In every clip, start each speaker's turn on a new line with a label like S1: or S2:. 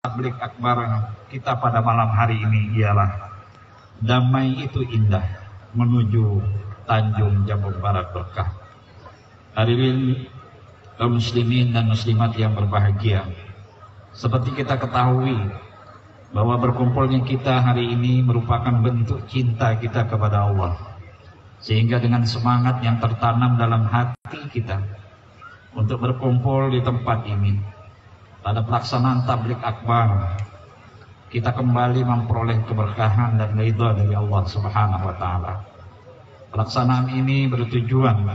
S1: tablik akbar kita pada malam hari ini ialah damai itu indah menuju Tanjung Jabung Barat Berkah. Hadirin kaum muslimin dan muslimat yang berbahagia, seperti kita ketahui bahwa berkumpulnya kita hari ini merupakan bentuk cinta kita kepada Allah, sehingga dengan semangat yang tertanam dalam hati kita untuk berkumpul di tempat ini pada pelaksanaan tablik akbar, kita kembali memperoleh keberkahan dan ridha dari Allah Subhanahu wa taala. Pelaksanaan ini bertujuan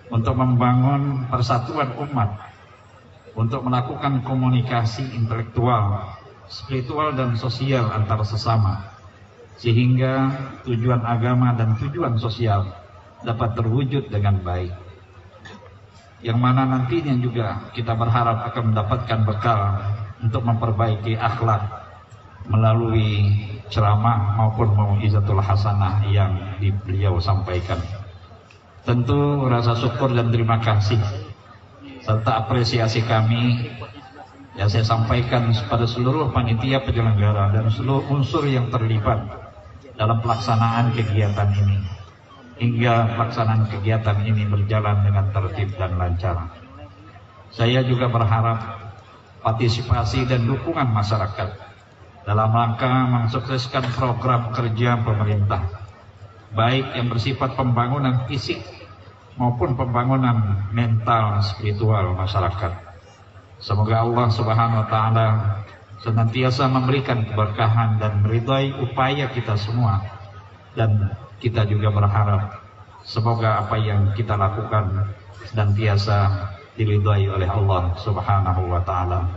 S1: untuk membangun persatuan umat, untuk melakukan komunikasi intelektual, spiritual dan sosial antar sesama, sehingga tujuan agama dan tujuan sosial dapat terwujud dengan baik, yang mana nantinya juga kita berharap akan mendapatkan bekal untuk memperbaiki akhlak melalui ceramah maupun mau'izatul hasanah yang beliau sampaikan. Tentu rasa syukur dan terima kasih serta apresiasi kami yang saya sampaikan kepada seluruh panitia penyelenggara dan seluruh unsur yang terlibat dalam pelaksanaan kegiatan ini, hingga pelaksanaan kegiatan ini berjalan dengan tertib dan lancar. Saya juga berharap partisipasi dan dukungan masyarakat dalam rangka mensukseskan program kerja pemerintah, baik yang bersifat pembangunan fisik maupun pembangunan mental spiritual masyarakat. Semoga Allah Subhanahu wa taala senantiasa memberikan keberkahan dan meridai upaya kita semua, dan kita juga berharap semoga apa yang kita lakukan senantiasa diridai oleh Allah Subhanahu wa taala.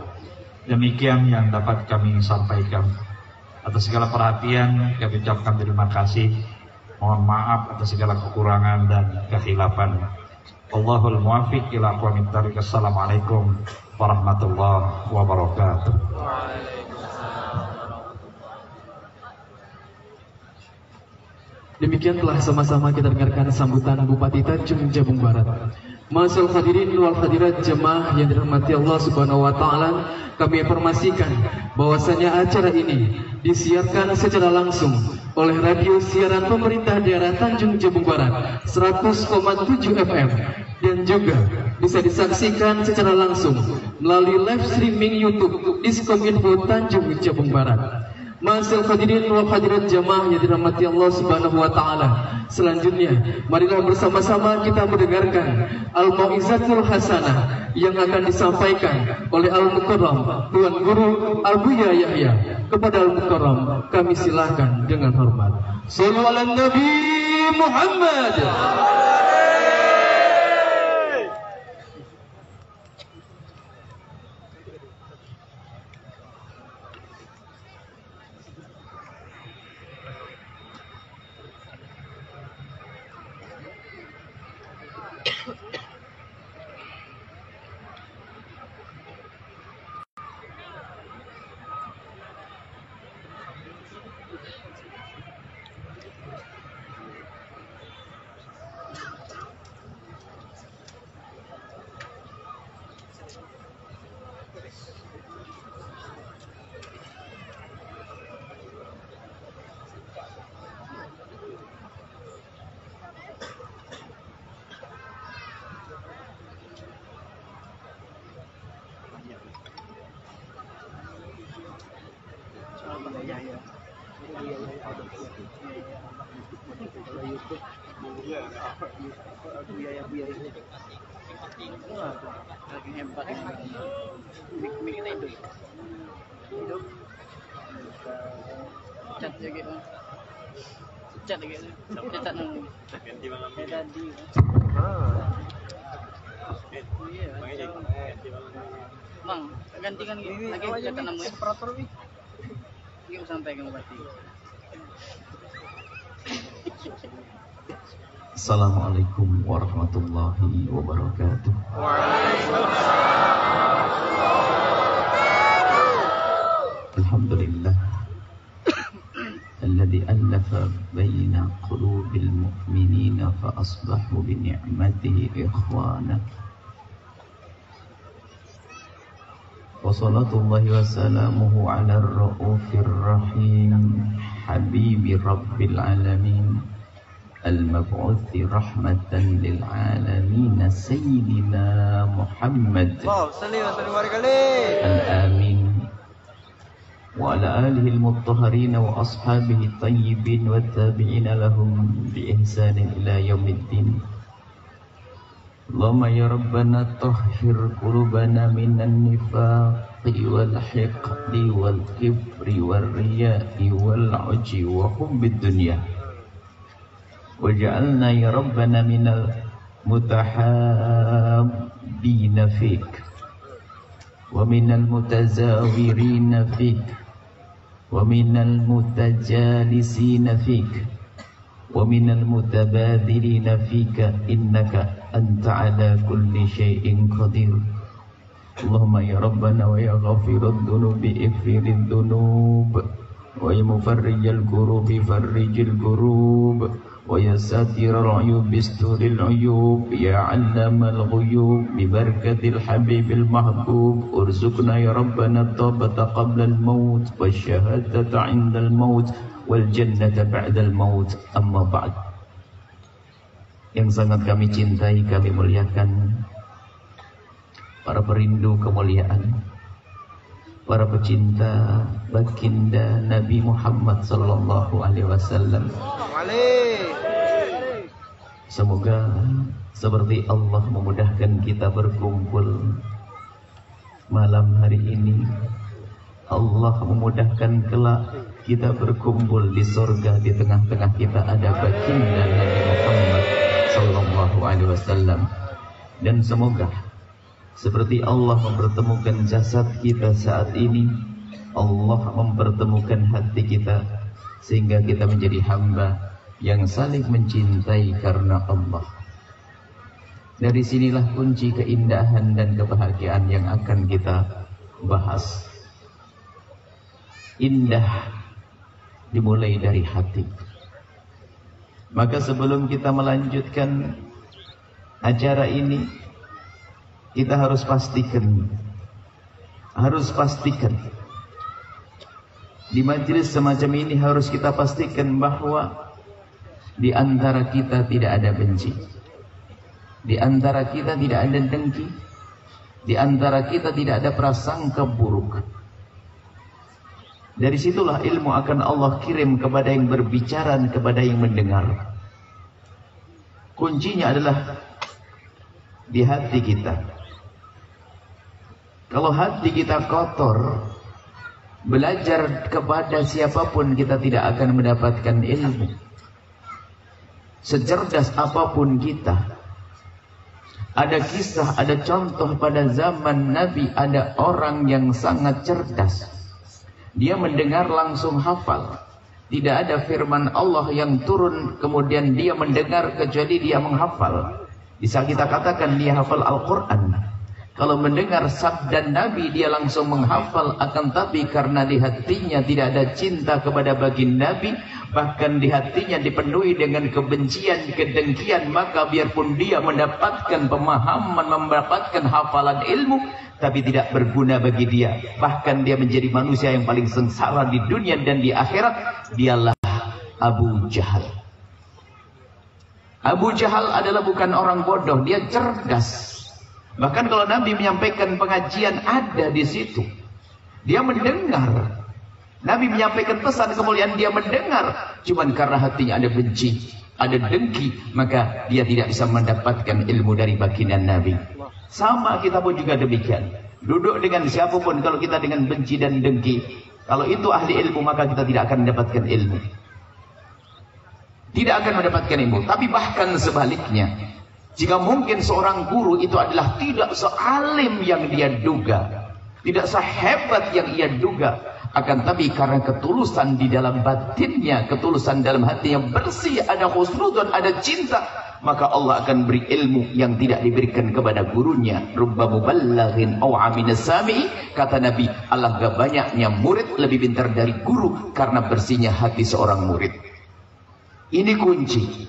S1: Demikian yang dapat kami sampaikan. Atas segala perhatian kami ucapkan terima kasih. Mohon maaf atas segala kekurangan dan kehilafan. Allahul muwaffiq ila aqwamit thariq. Assalamualaikum warahmatullahi wabarakatuh.
S2: Demikian telah sama-sama kita dengarkan sambutan Bupati Tanjung Jabung Barat. Ma'asyiral hadirin wal hadirat jemaah yang dirahmati Allah Subhanahu wa taala, kami informasikan bahwasanya acara ini disiarkan secara langsung oleh radio siaran pemerintah daerah Tanjung Jabung Barat 100,7 FM dan juga bisa disaksikan secara langsung melalui live streaming YouTube Diskominfo Tanjung Jabung Barat. Ma'asyiral hadirin wal hadirat jemaah yang dirahmati Allah Subhanahu wa taala. Selanjutnya, marilah bersama-sama kita mendengarkan Al-Mau'izatul Hasanah yang akan disampaikan oleh Al-Mukarram Tuan Guru Al-Buya Yahya. Kepada Al-Mukarram kami silakan dengan hormat. Shallu ala Nabi Muhammad.
S3: Lagi hebat mikirnya itu hidup cat lagi cat lagi cat nanti ganti malam tadi bang gantikan lagi cat namanya operator wi yuk sampai ke Bupati.
S4: Assalamualaikum warahmatullahi wabarakatuh. Alhamdulillah alladzi alafa baina qulubil mu'minina fa asbahu bi ni'matihi ikhwana وصلاة الله وسلامه على الرؤوف الرحيم حبيب رب العالمين المبعوث رحمة للعالمين سيدنا محمد الآمين وعلى آله المطهرين وأصحابه الطيبين والتابعين لهم بإحسان إلى يوم الدين. اللهم يا ربنا طهر قلوبنا من النفاق والحقد والكبر والرياء والعجب وحب الدنيا، وجعلنا يا ربنا من المتحابين فيك ومن المتزاورين فيك ومن المتجالسين فيك ومن المتبادلين فيك إنك أنت على كل شيء قدير. اللهم يا ربنا ويا غافر الذنوب اغفر الذنوب ويا مفرج الكروب فرج الكروب ويا ساتر العيوب استر العيوب يا علام الغيوب ببركة الحبيب المحبوب ارزقنا يا ربنا التوبة قبل الموت والشهادة عند الموت والجنة بعد الموت. Amma ba'd. Yang sangat kami cintai, kami muliakan, para perindu kemuliaan, para pecinta baginda Nabi Muhammad sallallahu alaihi wasallam. Semoga seperti Allah memudahkan kita berkumpul malam hari ini, Allah memudahkan kelak kita berkumpul di surga. Di tengah-tengah kita ada baginda Nabi Muhammad sallallahu alaihi wasallam. Dan semoga seperti Allah mempertemukan jasad kita saat ini, Allah mempertemukan hati kita sehingga kita menjadi hamba yang saling mencintai karena Allah. Dari sinilah kunci keindahan dan kebahagiaan yang akan kita bahas. Indah dimulai dari hati. Maka sebelum kita melanjutkan acara ini, kita harus pastikan di majelis semacam ini harus kita pastikan bahwa di antara kita tidak ada benci, di antara kita tidak ada dengki, di antara kita tidak ada prasangka buruk. Dari situlah ilmu akan Allah kirim kepada yang berbicara dan kepada yang mendengar. Kuncinya adalah di hati kita. Kalau hati kita kotor, belajar kepada siapapun kita tidak akan mendapatkan ilmu. Secerdas apapun kita. Ada kisah, ada contoh pada zaman Nabi, ada orang yang sangat cerdas. Dia mendengar langsung hafal. Tidak ada firman Allah yang turun kemudian dia mendengar kecuali dia menghafal. Bisa kita katakan dia hafal Al-Quran. Kalau mendengar sabda Nabi dia langsung menghafal. Akan tapi karena di hatinya tidak ada cinta kepada baginda Nabi, bahkan di hatinya dipenuhi dengan kebencian, kedengkian, maka biarpun dia mendapatkan pemahaman, mendapatkan hafalan ilmu, tapi tidak berguna bagi dia. Bahkan dia menjadi manusia yang paling sengsara di dunia dan di akhirat. Dialah Abu Jahal. Abu Jahal adalah bukan orang bodoh, dia cerdas. Bahkan kalau Nabi menyampaikan pengajian ada di situ. Dia mendengar. Nabi menyampaikan pesan kemuliaan dia mendengar. Cuman karena hatinya ada benci, ada dengki, maka dia tidak bisa mendapatkan ilmu dari baginda Nabi. Sama kita pun juga demikian. Duduk dengan siapapun kalau kita dengan benci dan dengki, kalau itu ahli ilmu maka kita tidak akan mendapatkan ilmu. Tidak akan mendapatkan ilmu. Tapi bahkan sebaliknya, jika mungkin seorang guru itu adalah tidak sealim yang dia duga, tidak sehebat yang ia duga, akan tapi karena ketulusan di dalam batinnya, ketulusan dalam hati yang bersih, ada husnudun, ada cinta, maka Allah akan beri ilmu yang tidak diberikan kepada gurunya. Rubba muballighin aw aminas sami, kata Nabi, alangkah banyaknya murid lebih pintar dari guru karena bersihnya hati seorang murid. Ini kunci.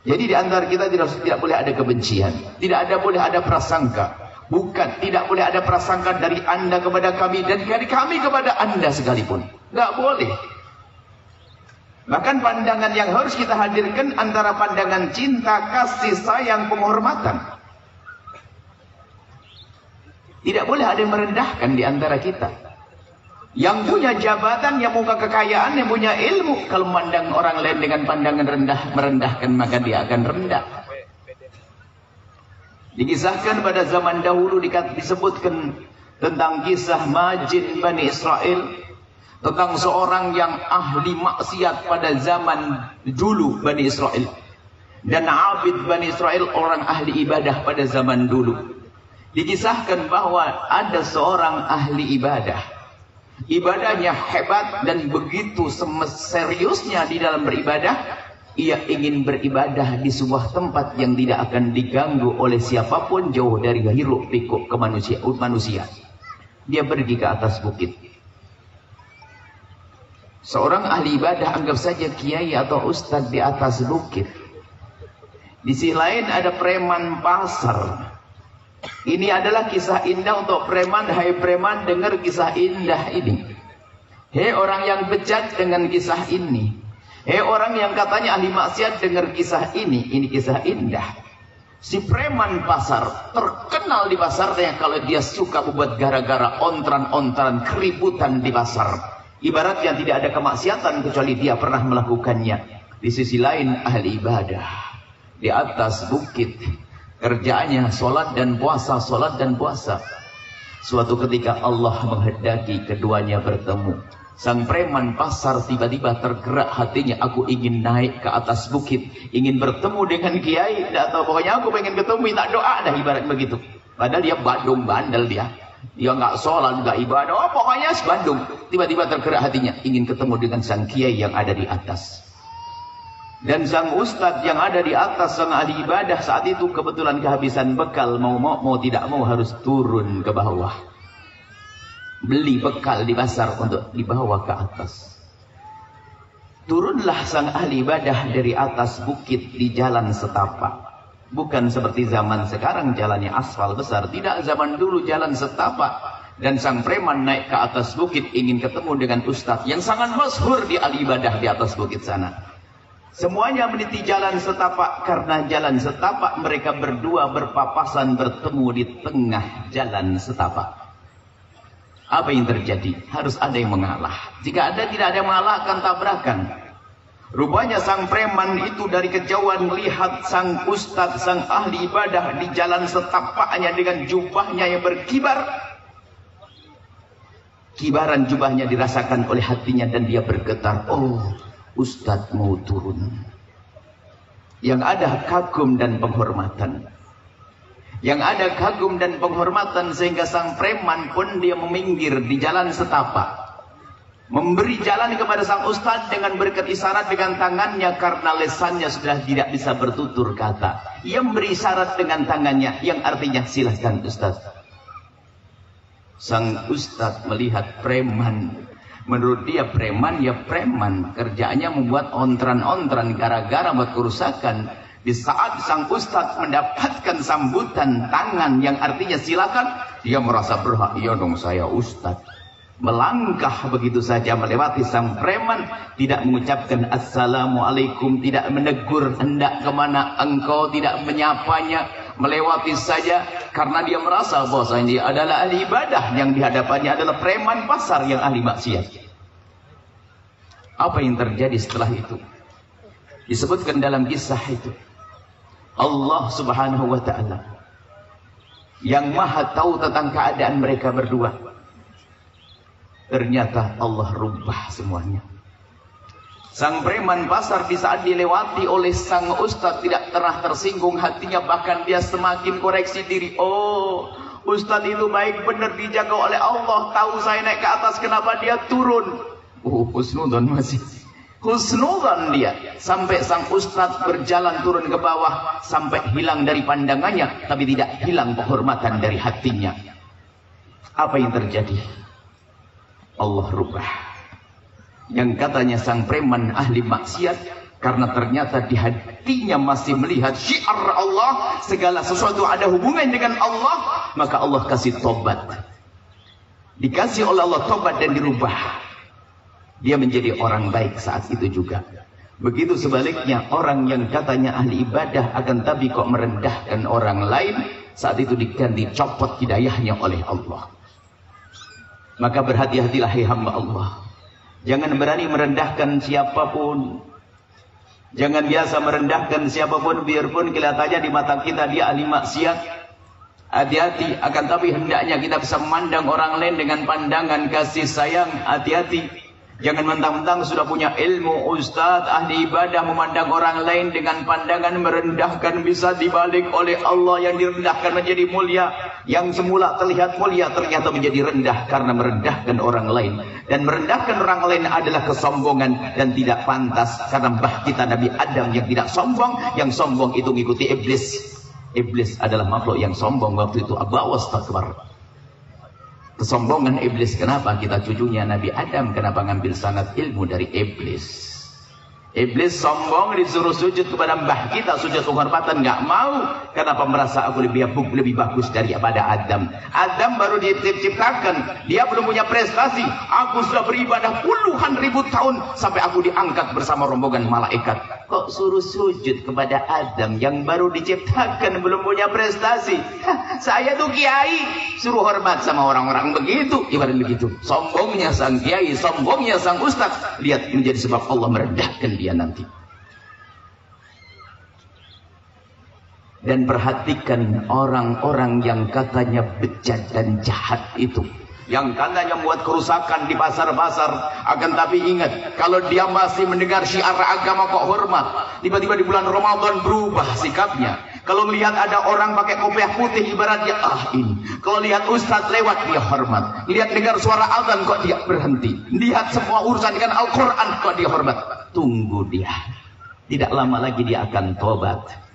S4: Jadi di antara kita tidak boleh ada kebencian, tidak boleh ada prasangka. Bukan, tidak boleh ada prasangka dari Anda kepada kami dan dari kami kepada Anda sekalipun. Nggak boleh. Bahkan pandangan yang harus kita hadirkan antara pandangan cinta, kasih, sayang, penghormatan. Tidak boleh ada yang merendahkan di antara kita. Yang punya jabatan, yang punya kekayaan, yang punya ilmu, kalau memandang orang lain dengan pandangan rendah, merendahkan, maka dia akan rendah. Dikisahkan pada zaman dahulu disebutkan tentang kisah Majin Bani Israel, tentang seorang yang ahli maksiat pada zaman dulu Bani Israel, dan Abid Bani Israel orang ahli ibadah pada zaman dulu. Dikisahkan bahwa ada seorang ahli ibadah, ibadahnya hebat dan begitu seriusnya di dalam beribadah. Ia ingin beribadah di sebuah tempat yang tidak akan diganggu oleh siapapun, jauh dari hiruk pikuk ke manusia. Dia pergi ke atas bukit. Seorang ahli ibadah, anggap saja kiai atau ustadz di atas bukit. Di sisi lain ada preman pasar. Ini adalah kisah indah untuk preman. Hai preman, dengar kisah indah ini. Hei orang yang bejat, dengan kisah ini. Hei orang yang katanya ahli maksiat, dengar kisah ini kisah indah. Si preman pasar terkenal di pasarnya kalau dia suka membuat gara-gara, ontran-ontran, keributan di pasar. Ibarat yang tidak ada kemaksiatan kecuali dia pernah melakukannya. Di sisi lain ahli ibadah di atas bukit, kerjaannya sholat dan puasa, sholat dan puasa. Suatu ketika Allah menghendaki keduanya bertemu. Sang preman pasar tiba-tiba tergerak hatinya, aku ingin naik ke atas bukit, ingin bertemu dengan kiai, atau pokoknya aku pengen ketemu, minta doa dah, ibarat begitu. Padahal dia badung bandel dia nggak sholat, nggak ibadah, pokoknya sebandung. Tiba-tiba tergerak hatinya, ingin ketemu dengan sang kiai yang ada di atas. Dan sang ustadz yang ada di atas, sang ahli ibadah saat itu kebetulan kehabisan bekal, mau tidak mau harus turun ke bawah. Beli bekal di pasar untuk dibawa ke atas. Turunlah sang ahli ibadah dari atas bukit di jalan setapak. Bukan seperti zaman sekarang jalannya aspal besar. Tidak, zaman dulu jalan setapak. Dan sang preman naik ke atas bukit ingin ketemu dengan ustadz yang sangat masyhur di ahli ibadah di atas bukit sana. Semuanya meniti jalan setapak, karena jalan setapak mereka berdua berpapasan bertemu di tengah jalan setapak. Apa yang terjadi? Harus ada yang mengalah. Jika tidak ada yang mengalah, akan tabrakan. Rupanya sang preman itu dari kejauhan melihat sang ustadz, sang ahli ibadah di jalan setapaknya dengan jubahnya yang berkibar. Kibaran jubahnya dirasakan oleh hatinya dan dia bergetar. Oh, ustadz mau turun. Yang ada kagum dan penghormatan. Yang ada kagum dan penghormatan sehingga sang preman pun dia meminggir di jalan setapak. Memberi jalan kepada sang ustadz dengan berkat isyarat dengan tangannya karena lesannya sudah tidak bisa bertutur kata. Ia memberi isyarat dengan tangannya yang artinya silahkan ustadz. Sang ustadz melihat preman. Menurut dia preman ya preman. Kerjaannya membuat ontran-ontran gara-gara buat kerusakan. Di saat sang ustadz mendapatkan sambutan tangan yang artinya silakan, dia merasa berhak. Iya dong, saya ustadz. Melangkah begitu saja melewati sang preman, tidak mengucapkan assalamualaikum, tidak menegur hendak kemana engkau, tidak menyapanya, melewati saja karena dia merasa bahwasanya dia adalah ahli ibadah, yang dihadapannya adalah preman pasar yang ahli maksiat. Apa yang terjadi setelah itu? Disebutkan dalam kisah itu. Allah subhanahu wa ta'ala yang maha tahu tentang keadaan mereka berdua. Ternyata Allah rubah semuanya. Sang preman pasar di saat dilewati oleh sang ustadz tidak pernah tersinggung hatinya, bahkan dia semakin koreksi diri. Oh, ustadz itu baik benar, dijaga oleh Allah. Tahu saya naik ke atas, kenapa dia turun? Oh, husnudzon masih. Husnudzon dia. Sampai sang ustadz berjalan turun ke bawah, sampai hilang dari pandangannya, tapi tidak hilang penghormatan dari hatinya. Apa yang terjadi? Allah rubah. Yang katanya sang preman ahli maksiat, karena ternyata di hatinya masih melihat syiar Allah, segala sesuatu ada hubungan dengan Allah, maka Allah kasih tobat. Dikasih oleh Allah tobat dan dirubah. Dia menjadi orang baik saat itu juga. Begitu sebaliknya, orang yang katanya ahli ibadah akan tapi kok merendahkan orang lain, saat itu diganti copot hidayahnya oleh Allah. Maka berhati-hatilah hai hamba Allah. Jangan berani merendahkan siapapun. Jangan biasa merendahkan siapapun, biarpun kelihatannya di mata kita dia ahli maksiat. Hati-hati, akan tapi hendaknya kita bisa memandang orang lain dengan pandangan kasih sayang. Hati-hati. Jangan mentang-mentang sudah punya ilmu, ustadz, ahli ibadah, memandang orang lain dengan pandangan merendahkan, bisa dibalik oleh Allah. Yang direndahkan menjadi mulia, yang semula terlihat mulia ternyata menjadi rendah karena merendahkan orang lain. Dan merendahkan orang lain adalah kesombongan dan tidak pantas, karena mbah kita Nabi Adam yang tidak sombong, yang sombong itu mengikuti iblis. Iblis adalah makhluk yang sombong waktu itu. Allahu Akbar. Kesombongan iblis. Kenapa? Kita cucunya Nabi Adam, kenapa ngambil sanad ilmu dari iblis? Iblis sombong, disuruh sujud kepada mbah kita, sujud penghormatan, nggak mau. Kenapa? Merasa aku lebih bagus daripada Adam. Adam baru diciptakan, dia belum punya prestasi. Aku sudah beribadah puluhan ribu tahun sampai aku diangkat bersama rombongan malaikat. Kok suruh sujud kepada Adam yang baru diciptakan, belum punya prestasi? Saya tuh kiai, suruh hormat sama orang-orang begitu. Ibarat begitu. Sombongnya sang kiai, sombongnya sang ustaz. Lihat, menjadi sebab Allah merendahkan dia nanti. Dan perhatikan orang-orang yang katanya bejat dan jahat itu, yang katanya membuat kerusakan di pasar-pasar. Akan tapi ingat, kalau dia masih mendengar syiar agama kok hormat. Tiba-tiba di bulan Ramadan berubah sikapnya. Kalau melihat ada orang pakai kopiah putih, ibaratnya ini. Kalau lihat ustadz lewat, dia hormat. Lihat dengar suara azan, kok dia berhenti. Lihat semua urusan dengan Al-Quran, kok dia hormat. Tunggu dia. Tidak lama lagi dia akan tobat.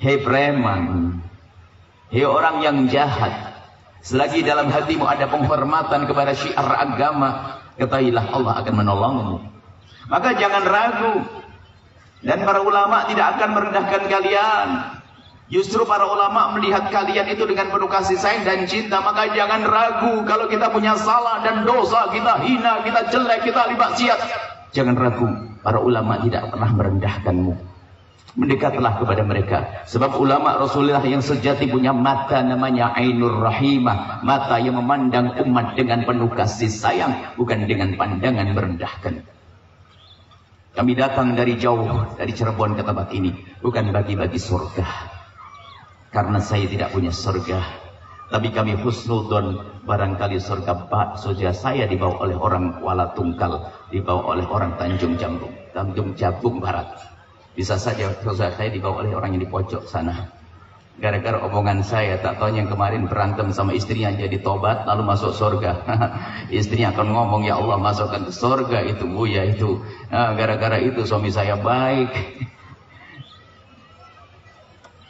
S4: Hei preman, hei orang yang jahat, selagi dalam hatimu ada penghormatan kepada syiar agama, ketahuilah Allah akan menolongmu. Maka jangan ragu. Dan para ulama tidak akan merendahkan kalian. Justru para ulama melihat kalian itu dengan penuh kasih sayang dan cinta. Maka jangan ragu kalau kita punya salah dan dosa, kita hina, kita jelek, kita maksiat. Jangan ragu, para ulama tidak pernah merendahkanmu. Mendekatlah kepada mereka. Sebab ulama Rasulullah yang sejati punya mata namanya Ainur Rahimah. Mata yang memandang umat dengan penuh kasih sayang, bukan dengan pandangan merendahkan. Kami datang dari jauh, dari Cirebon ke tempat ini, bukan bagi-bagi surga. Karena saya tidak punya surga. Tapi kami husnudzon, barangkali surga saya dibawa oleh orang Kuala Tungkal, dibawa oleh orang Tanjung Jabung Barat. Bisa saja surga saya dibawa oleh orang yang di pojok sana. Gara-gara omongan saya, tak tahu yang kemarin berantem sama istrinya jadi tobat lalu masuk surga. Istrinya akan ngomong, ya Allah masukkan ke surga itu Buya itu. Nah, gara-gara itu suami saya baik.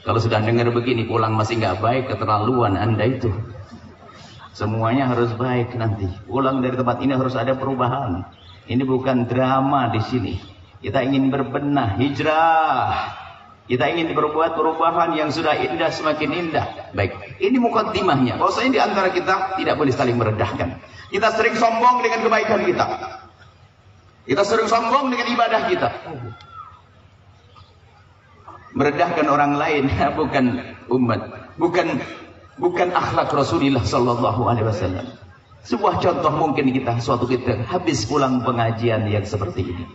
S4: Kalau sudah dengar begini pulang masih nggak baik, keterlaluan Anda itu. Semuanya harus baik nanti. Pulang dari tempat ini harus ada perubahan. Ini bukan drama di sini. Kita ingin berbenah, hijrah. Kita ingin berbuat perubahan yang sudah indah semakin indah. Baik, ini mukadimahnya. Bahwasanya di antara kita tidak boleh saling merendahkan. Kita sering sombong dengan kebaikan kita. Kita sering sombong dengan ibadah kita. Merendahkan orang lain bukan umat, bukan akhlak Rasulullah sallallahu alaihi wasallam. Sebuah contoh mungkin kita suatu ketika habis pulang pengajian yang seperti ini.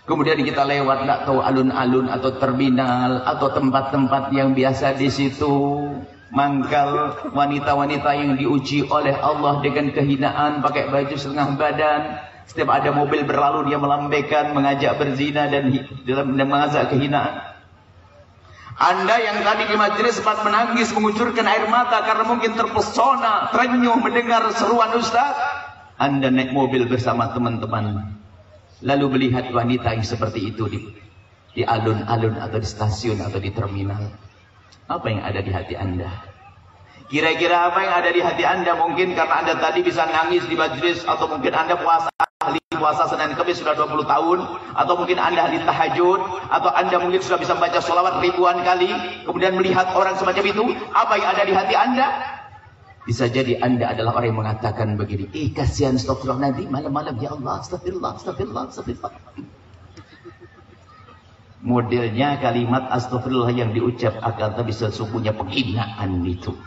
S4: Kemudian kita lewat, nggak tahu alun-alun atau terminal atau tempat-tempat yang biasa di situ mangkal wanita-wanita yang diuji oleh Allah dengan kehinaan, pakai baju setengah badan. Setiap ada mobil berlalu dia melambaikan, mengajak berzina dan mengajak kehinaan. Anda yang tadi di majelis sempat menangis, mengucurkan air mata karena mungkin terpesona, terenyuh mendengar seruan Ustaz. Anda naik mobil bersama teman-teman, lalu melihat wanita yang seperti itu di alun-alun atau di stasiun atau di terminal. Apa yang ada di hati Anda? Kira-kira apa yang ada di hati Anda? Mungkin karena Anda tadi bisa nangis di majlis, atau mungkin Anda ahli puasa Senin Kamis sudah 20 tahun, atau mungkin Anda ahli tahajud, atau Anda mungkin sudah bisa baca sholawat ribuan kali, kemudian melihat orang semacam itu. Apa yang ada di hati Anda? Bisa jadi Anda adalah orang yang mengatakan begini, kasihan, astagfirullah, nanti malam-malam, ya Allah, astagfirullah, astagfirullah, astagfirullah. Modelnya kalimat astagfirullah yang diucap akan tapi sesungguhnya penghinaan itu.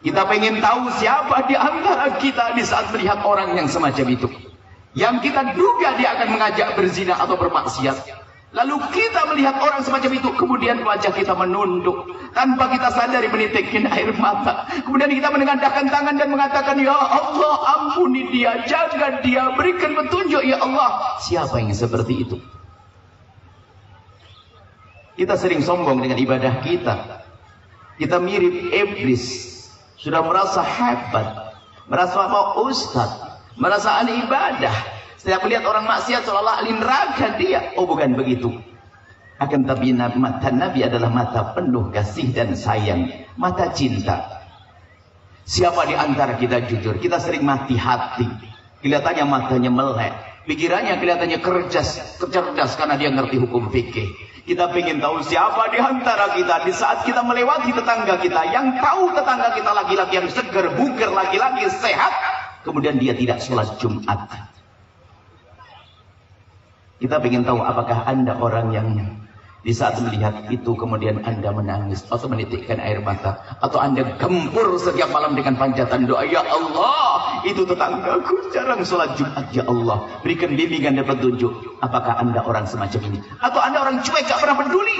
S4: Kita pengen tahu siapa di antara kita di saat melihat orang yang semacam itu, yang kita duga dia akan mengajak berzina atau bermaksiat. Lalu kita melihat orang semacam itu, kemudian wajah kita menunduk tanpa kita sadari, menitikkan air mata. Kemudian kita menengadahkan tangan dan mengatakan, ya Allah, ampuni dia, jaga dia, berikan petunjuk ya Allah. Siapa yang seperti itu? Kita sering sombong dengan ibadah kita. Kita mirip iblis. Sudah merasa hebat, merasa mau ustaz, merasa ahli ibadah. Setiap melihat orang maksiat seolah-olah ahli neraka dia. Oh, bukan begitu. Akan tapi mata Nabi adalah mata penuh kasih dan sayang, mata cinta. Siapa di antara kita jujur? Kita sering mati hati. Kelihatannya matanya melek, pikirannya kelihatannya cerdas karena dia ngerti hukum fikih. Kita ingin tahu siapa di antara kita di saat kita melewati tetangga kita, yang tahu tetangga kita laki-laki yang seger, bugar, laki-laki sehat, kemudian dia tidak sholat Jumat. Kita ingin tahu apakah Anda orang yang di saat melihat itu kemudian Anda menangis atau menitikkan air mata, atau Anda gempur setiap malam dengan panjatan doa, ya Allah, itu tetanggaku jarang sholat Jumat, ya Allah, berikan bimbingan dan petunjuk. Apakah Anda orang semacam ini? Atau Anda orang cuek, gak pernah peduli?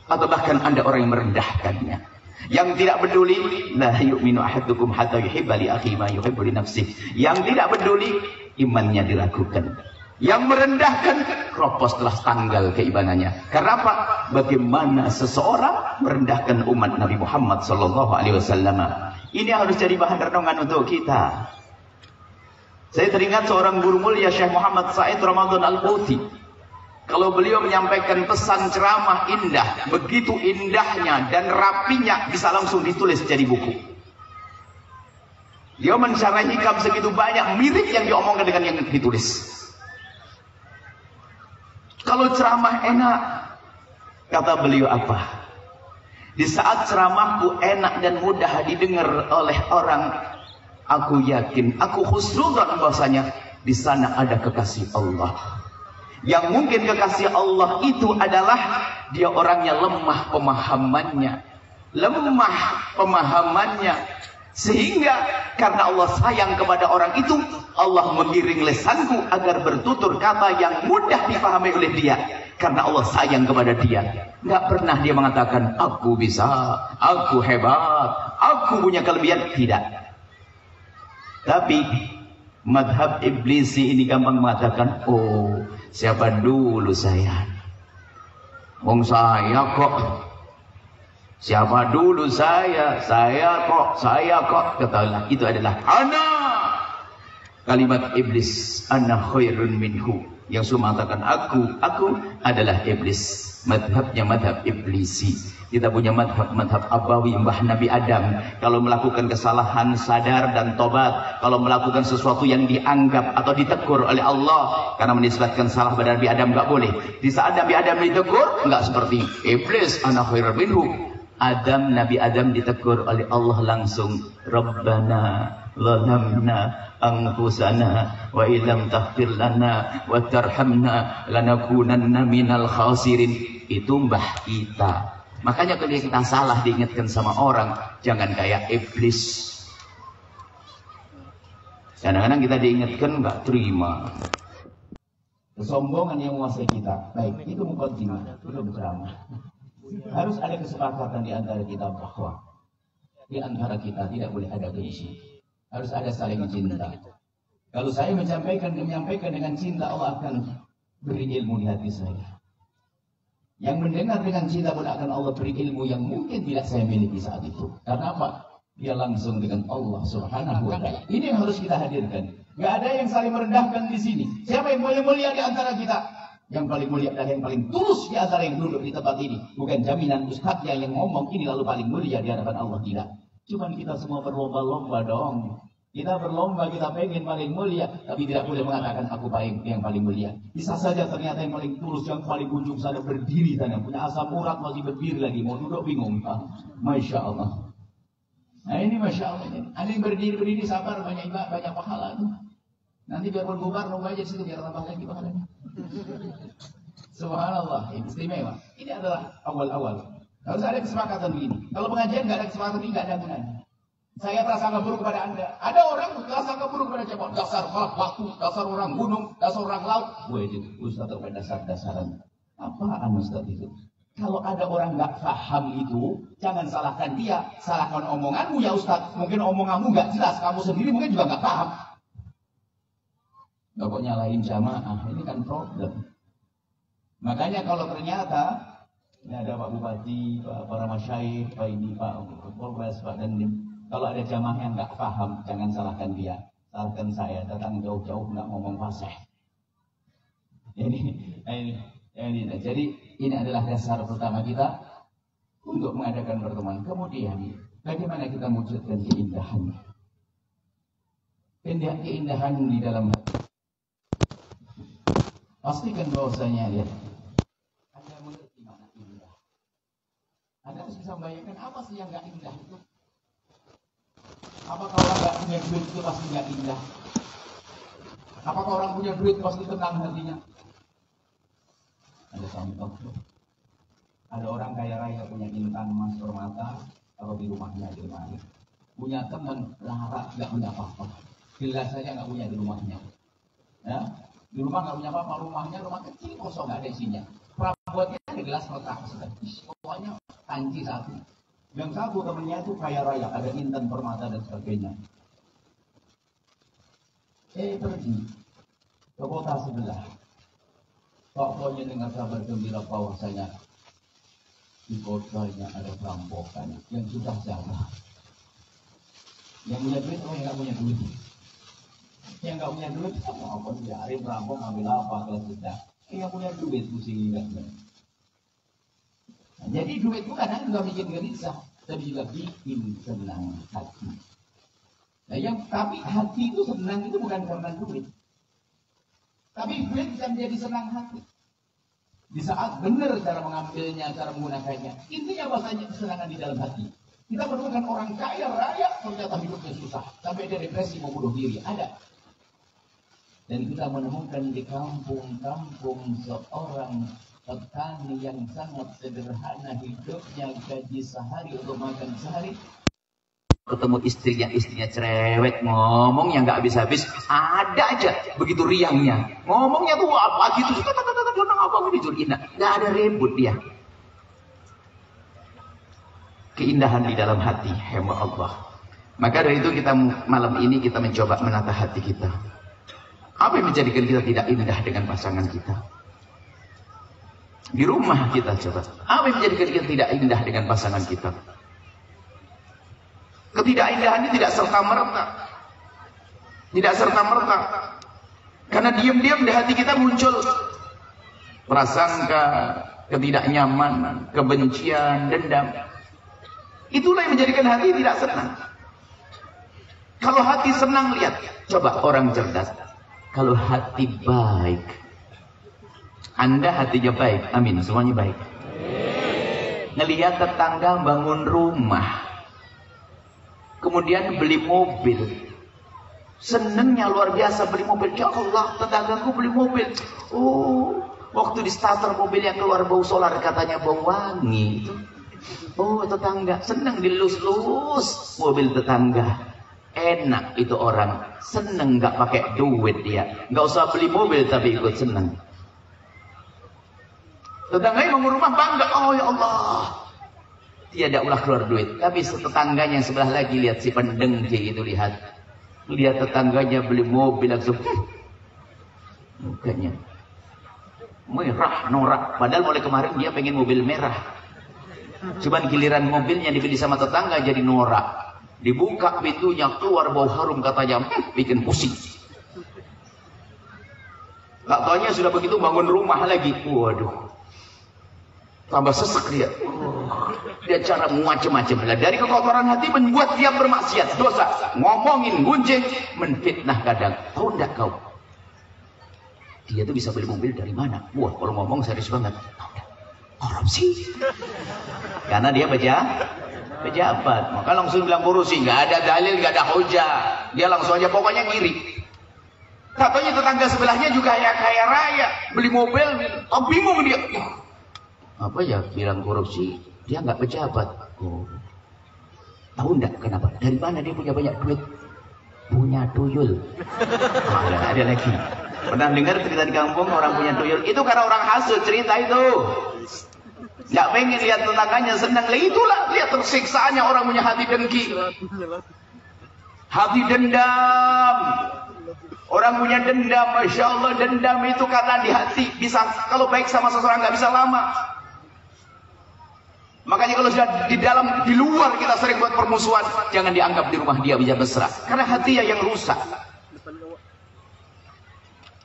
S4: Atau bahkan Anda orang yang merendahkannya, yang tidak peduli? La yu'minu ahadukum hatta yuhibba li akhihi ma yuhibbu li nafsihi. Yang tidak peduli, imannya diragukan. Yang merendahkan, kropos telah tanggal keimanannya. Karena apa? Bagaimana seseorang merendahkan umat Nabi Muhammad SAW. Ini harus jadi bahan renungan untuk kita. Saya teringat seorang guru mulia, Syekh Muhammad Said Ramadan Al-Bauti. Kalau beliau menyampaikan pesan ceramah indah, begitu indahnya dan rapinya, bisa langsung ditulis jadi buku. Dia mensyarah hikam segitu banyak, mirip yang diomongkan dengan yang ditulis. Kalau ceramah enak, kata beliau apa? Di saat ceramahku enak dan mudah didengar oleh orang, aku yakin, aku husnudzon bahwasanya di sana ada kekasih Allah. Yang mungkin kekasih Allah itu adalah dia orangnya lemah pemahamannya. Sehingga karena Allah sayang kepada orang itu, Allah mengiring lisanku agar bertutur kata yang mudah dipahami oleh dia. Karena Allah sayang kepada dia. Nggak pernah dia mengatakan, aku bisa, aku hebat, aku punya kelebihan. Tidak. Tapi madhab iblisi ini gampang mengatakan, oh, siapa dulu saya? Wong saya kok. Siapa dulu saya kok. Ketahuilah, itu adalah ana. Kalimat iblis, ana khairun minhu. Yang sudah mengatakan aku adalah iblis. Madhabnya madhab iblisi. Kita punya madhab abawi, mbah Nabi Adam. Kalau melakukan kesalahan sadar dan tobat. Kalau melakukan sesuatu yang dianggap atau ditegur oleh Allah karena menisbatkan salah pada Nabi Adam, nggak boleh. Di saat Nabi Adam ditegur, nggak seperti iblis, ana khairun minhu. Nabi Adam ditegur oleh Allah langsung, Rabbana zalamna anfusana wa illam taghfir lana wa tarhamna lanakunanna minal khasirin. Itu mbah kita. Makanya kalau kita salah diingatkan sama orang, jangan kayak iblis. Kadang-kadang kita diingatkan nggak terima. Kesombongan yang menguasai kita. Baik, itu mukaddimah, belum ceramah. Harus ada kesepakatan di antara kita bahwa di antara kita tidak boleh ada benci. Harus ada saling cinta. Kalau saya menyampaikan dengan cinta, Allah akan beri ilmu di hati saya. Yang mendengar dengan cinta pun akan Allah beri ilmu yang mungkin tidak saya miliki saat itu. Karena apa? Dia langsung dengan Allah Subhanahu wa ta'ala. Ini yang harus kita hadirkan. Gak ada yang saling merendahkan di sini. Siapa yang paling mulia di antara kita? Yang paling mulia adalah yang paling tulus di antara yang duduk di tempat ini. Bukan jaminan ustadznya yang ngomong ini lalu paling mulia di hadapan Allah. Tidak. Cuman kita semua berlomba-lomba dong. Kita berlomba, kita pengen paling mulia, tapi tidak boleh mengatakan aku yang paling mulia. Bisa saja ternyata yang paling tulus, yang paling ujung sana berdiri sana, punya asam urat masih berdiri lagi, mau duduk bingung. Masya Allah. Nah ini Masya Allah. Ada yang berdiri sabar, banyak pahala. Nanti biar bubar, nunggu aja situ biar tambah lagi pahalanya. Subhanallah, ini istimewa. Ini adalah awal-awal. Harus ada kesepakatan begini. Kalau pengajian nggak ada kesepakatan ini, nggak ada gunanya. Saya prasangka buruk kepada Anda. Ada orang prasangka buruk kepada siapa? Dasar waktu, dasar orang gunung, dasar orang laut. Wah itu Ustaz terkait dasar-dasaran. Apaan Ustaz itu? Kalau ada orang nggak paham itu, jangan salahkan dia, salahkan omonganmu ya Ustaz. Mungkin omonganmu nggak jelas, kamu sendiri mungkin juga nggak paham. Nggak kok nyalahin jamaah, ini kan problem. Makanya kalau ternyata ini ada Pak Bupati, para masyayikh, Pak ini, Pak Polres, Pak Dandim. Kalau ada jamaah yang nggak paham, jangan salahkan dia, salahkan saya. Datang jauh-jauh nggak ngomong fasih. Jadi ini adalah dasar pertama kita untuk mengadakan pertemuan. Kemudian, bagaimana kita mewujudkan keindahan? Keindahan di dalam hati. Pastikan bahwasanya ya, Anda mengerti mana indah. Anda harus bisa membayangkan apa sih yang nggak indah itu. Apakah orang nggak punya duit itu pasti nggak indah? Apakah orang punya duit pasti tenang hatinya? Ada contoh. Ada orang kaya raya punya intan emas permata, kalau di rumahnya di rumahnya. Punya teman larat nggak punya apa-apa. Jelas saja nggak punya di rumahnya. Ya, di rumah nggak punya apa-apa, rumah kecil kosong nggak ada isinya. Perabotnya ada gelas kotak, pokoknya panci satu. Yang satu temennya itu kaya raya, ada intan permata dan sebagainya. Pergi ke kota sebelah. Pokoknya dengar kabar gembira bahwasanya di kotanya ada perampokan yang sudah jalan. Yang punya duit, yang nggak punya duit. Yang nggak punya duit, apa biarin perampok ambil apa kalau sudah. Yang punya duit pusing enggak. Jadi duit itu kadang juga bikin gelisah, tapi juga bikin senang hati. Nah, tapi hati itu senang itu bukan karena duit. Tapi duit bisa menjadi senang hati. Di saat benar cara mengambilnya, cara menggunakannya. Intinya bahasanya kesenangan di dalam hati. Kita menemukan orang kaya raya, ternyata hidupnya susah. Sampai dia depresi mau bunuh diri. Ada. Dan kita menemukan di kampung-kampung seorang petani yang sangat sederhana hidupnya, gaji sehari untuk makan sehari. Ketemu istrinya cerewet, ngomong yang nggak habis-habis, ada aja begitu riangnya. Ngomongnya tuh apa gitu, apa gitu, nggak ada ribut dia. Keindahan di dalam hati, hamba Allah. Maka dari itu kita malam ini kita mencoba menata hati kita. Apa yang menjadikan kita tidak indah dengan pasangan kita? Di rumah kita coba. Apa yang menjadikan kita tidak indah dengan pasangan kita? Ketidakindahan ini tidak serta-merta. Tidak serta-merta. Karena diam-diam di hati kita muncul prasangka, ketidaknyamanan, kebencian, dendam. Itulah yang menjadikan hati tidak senang. Kalau hati senang, lihat. Coba orang cerdas. Kalau hati baik, Anda hatinya baik, amin, semuanya baik. Ngelihat tetangga bangun rumah, kemudian beli mobil, senengnya luar biasa beli mobil. Ya Allah, tetanggaku beli mobil. Oh, waktu di starter mobilnya keluar bau solar, katanya bau wangi. Oh, tetangga seneng dilus-lus mobil tetangga. Enak itu orang, seneng nggak pakai duit dia, nggak usah beli mobil tapi ikut seneng. Tetangganya bangun rumah bangga, oh ya Allah, tiada ulah keluar duit. Tapi tetangganya yang sebelah lagi lihat si pendengki itu, lihat tetangganya beli mobil langsung mukanya merah norak. Padahal mulai kemarin dia pengen mobil merah, cuman giliran mobilnya dibeli sama tetangga jadi norak. Dibuka pintunya, keluar bau harum, katanya bikin pusing. Gak taunya sudah begitu bangun rumah lagi. Waduh, tambah sesek dia. Dia cara macam-macam. Dari kekotoran hati membuat dia bermaksiat, dosa, ngomongin, gunjing, menfitnah kadang. Tahu enggak kau? Dia tuh bisa beli mobil dari mana? Wah, kalau ngomong serius banget. Tahu enggak? Korupsi. Karena dia pejabat. Maka langsung bilang korupsi, nggak ada dalil, nggak ada hujah. Dia langsung aja pokoknya ngiri. Katanya tetangga sebelahnya juga kaya raya, beli mobil, bingung dia. Apa ya bilang korupsi? Dia nggak pejabat. Oh. Tahu enggak kenapa? Dari mana dia punya banyak duit? Punya tuyul. Ada lagi. Pernah dengar cerita di kampung orang punya tuyul? Itu karena orang hasut cerita itu. Nggak pengen lihat tetangganya senang. Itulah lihat tersiksaannya orang punya hati dengki. Hati dendam. Orang punya dendam, Masya Allah, dendam itu karena di hati bisa, kalau baik sama seseorang nggak bisa lama. Makanya kalau sudah di luar kita sering buat permusuhan, jangan dianggap di rumah dia bisa mesra. Karena hati yang rusak.